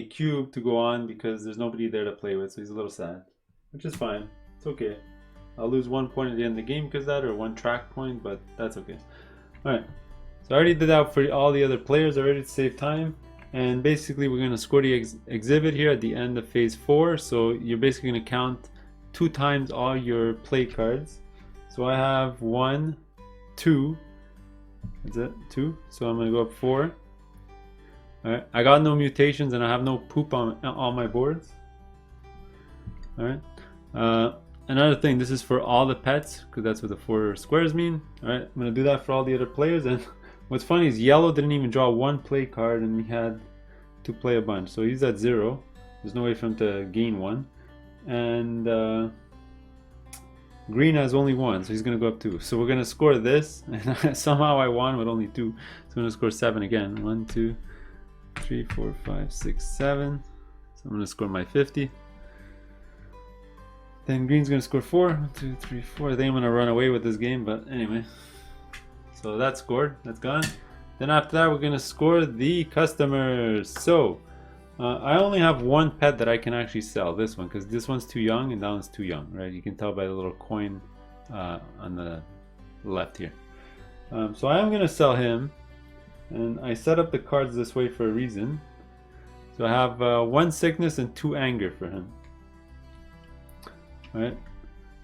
cube to go on because there's nobody there to play with, so he's a little sad, which is fine. It's okay. I'll lose 1 point at the end of the game because of that, or 1 track point, but that's okay. All right. So I already did that for all the other players already to save time. And basically we're going to score the exhibit here at the end of phase 4. So you're basically going to count 2 times all your play cards. So I have 1, 2. That's it, 2. So I'm going to go up 4. Alright, I got no mutations and I have no poop on all my boards. Alright. Another thing, this is for all the pets, because that's what the 4 squares mean. Alright, I'm going to do that for all the other players. And what's funny is yellow didn't even draw 1 play card and he had to play a bunch. So he's at 0. There's no way for him to gain 1. And green has only 1, so he's going to go up 2. So we're going to score this. And somehow I won with only 2. So I'm going to score 7 again. 1, 2, 3, 4, 5, 6, 7. So I'm going to score my 50. Then green's going to score 4. 1, 2, 3, 4. I think I'm going to run away with this game, but anyway. So that's scored. That's gone. Then after that, we're going to score the customers. So I only have 1 pet that I can actually sell. This one, because this one's too young and that one's too young, right? You can tell by the little coin on the left here. So I am going to sell him. And I set up the cards this way for a reason. So I have 1 sickness and 2 anger for him. Alright.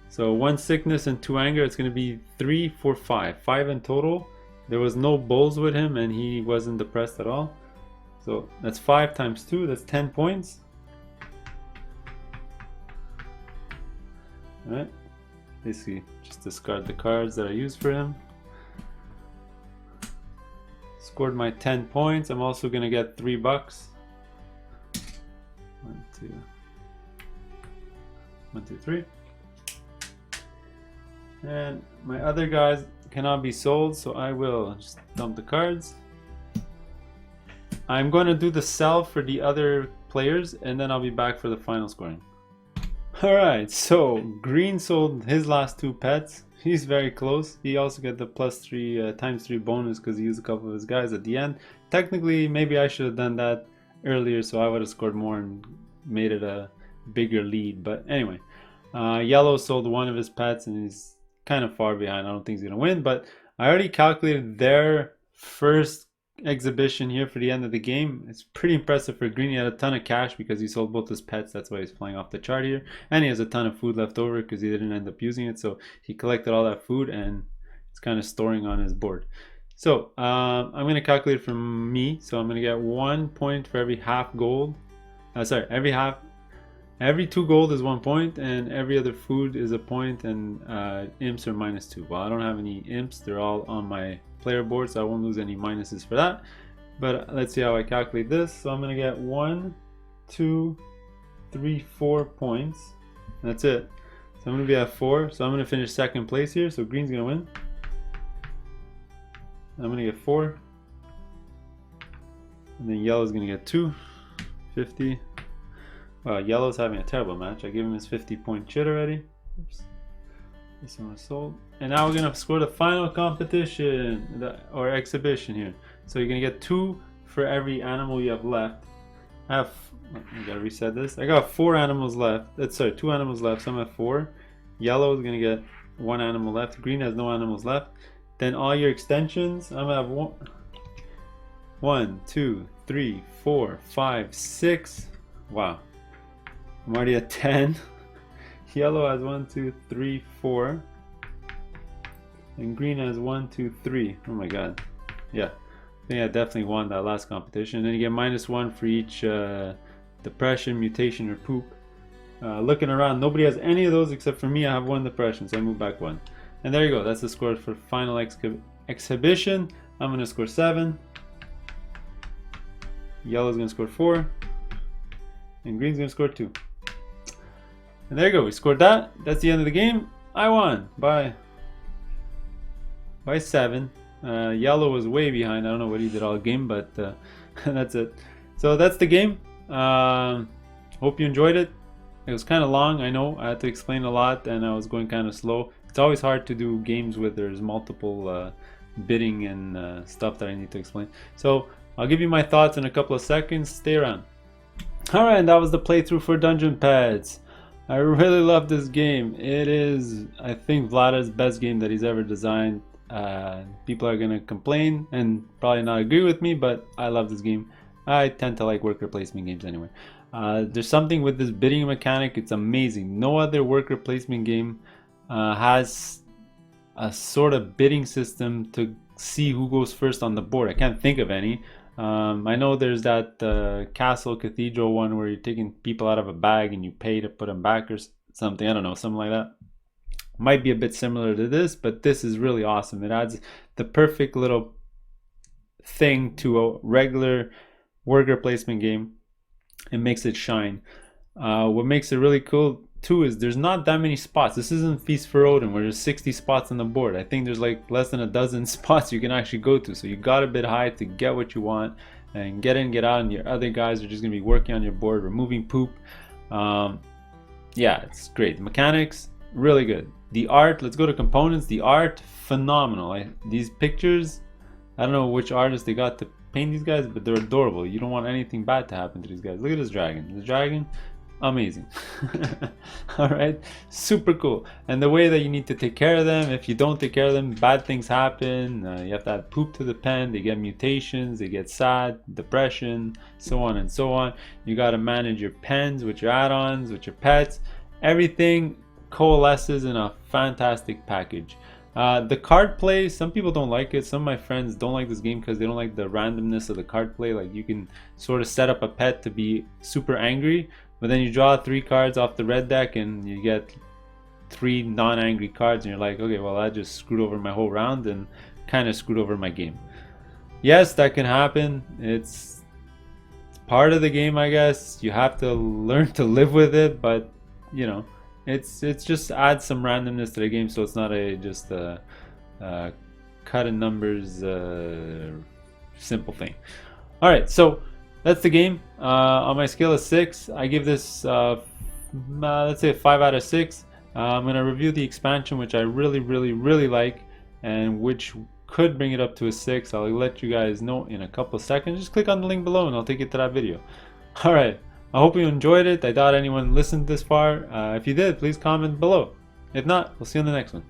So 1 sickness and 2 anger, it's going to be 3, 4, 5. 5 in total. There was no bulls with him and he wasn't depressed at all. So that's 5 times 2, that's 10 points. Alright. Basically, just discard the cards that I used for him. Scored my 10 points. I'm also going to get $3. 1, 2. 1, 2, 3. And my other guys cannot be sold, so I will just dump the cards. I'm going to do the sell for the other players and then I'll be back for the final scoring. Alright, so green sold his last 2 pets. He's very close. He also got the +3 times 3 bonus because he used a couple of his guys at the end. Technically, maybe I should have done that earlier so I would have scored more and made it a bigger lead. But anyway, yellow sold 1 of his pets and he's kind of far behind. I don't think he's going to win, but I already calculated their first exhibition here for the end of the game. It's pretty impressive for green. He had a ton of cash because he sold both his pets. That's why he's flying off the chart here. And he has a ton of food left over because he didn't end up using it. So he collected all that food and it's kind of storing on his board. So I'm going to calculate from me. So I'm going to get 1 point for every half gold. Sorry, every half Every 2 gold is 1 point, and every other food is a point, and imps are -2. Well, I don't have any imps. They're all on my player board, so I won't lose any minuses for that. But let's see how I calculate this. So I'm going to get 1, 2, 3, 4 points. That's it. So I'm going to be at 4. So I'm going to finish second place here. So green's going to win. I'm going to get 4. And then yellow's going to get 2. 50. Yellow's having a terrible match. I gave him his 50-point chit already. Oops. This one was sold. And now we're going to score the final competition, or exhibition here. So you're going to get 2 for every animal you have left. I gotta reset this. I got 4 animals left. Sorry, 2 animals left, so I'm at 4. Yellow is going to get 1 animal left. Green has no animals left. Then all your extensions, I'm going to have 1, 2, 3, 4, 5, 6. Wow. I'm already at 10. Yellow has 1, 2, 3, 4. And green has 1, 2, 3. Oh my god. Yeah. I think I definitely won that last competition. And then you get -1 for each depression, mutation, or poop. Looking around, nobody has any of those except for me. I have 1 depression, so I move back 1. And there you go. That's the score for final exhibition. I'm going to score 7. Yellow's going to score 4. And green's going to score 2. And there you go. We scored that. That's the end of the game. I won by 7. Yellow was way behind. I don't know what he did all game, but that's it. So that's the game. Hope you enjoyed it. It was kind of long, I know. I had to explain a lot and I was going kind of slow. It's always hard to do games where there's multiple bidding and stuff that I need to explain. So I'll give you my thoughts in a couple of seconds. Stay around. Alright, and that was the playthrough for Dungeon Petz. I really love this game. It is, I think, Vlada's best game that he's ever designed. People are gonna complain and probably not agree with me, but I love this game. I tend to like worker placement games anyway. There's something with this bidding mechanic. It's amazing. No other worker placement game has a sort of bidding system to see who goes first on the board. I can't think of any. I know there's that Castle Cathedral one where you're taking people out of a bag and you pay to put them back or something. I don't know, something like that. Might be a bit similar to this, but this is really awesome. It adds the perfect little thing to a regular worker placement game. It makes it shine. What makes it really cool too is there's not that many spots. This isn't Feast for Odin where there's 60 spots on the board. I think there's like less than a dozen spots you can actually go to. So you got a bit high to get what you want and get in, get out, and your other guys are just gonna be working on your board, removing poop. Yeah, it's great. The mechanics, really good. The art, let's go to components. The art, phenomenal. These pictures, I don't know which artist they got to paint these guys, but they're adorable. You don't want anything bad to happen to these guys. Look at this dragon. The dragon, amazing. All right, super cool. And the way that you need to take care of them, if you don't take care of them, bad things happen. You have to add poop to the pen. They get mutations, they get sad, depression, so on and so on. You got to manage your pens with your add-ons, with your pets. Everything coalesces in a fantastic package. The card play, some people don't like it. Some of my friends don't like this game because they don't like the randomness of the card play. Like, you can sort of set up a pet to be super angry, but then you draw 3 cards off the red deck and you get 3 non-angry cards and you're like, okay, well, I just screwed over my whole round and kind of screwed over my game. Yes, that can happen. It's part of the game, I guess. You have to learn to live with it, but you know, it's just adds some randomness to the game, so it's not just a cut in numbers simple thing. All right, so that's the game. On my scale of 6, I give this let's say a 5 out of 6. I'm gonna review the expansion, which I really like, and which could bring it up to a 6. I'll let you guys know in a couple of seconds. Just click on the link below and I'll take you to that video. All right, I hope you enjoyed it. I doubt anyone listened this far. If you did, please comment below. If not, we'll see you on the next one.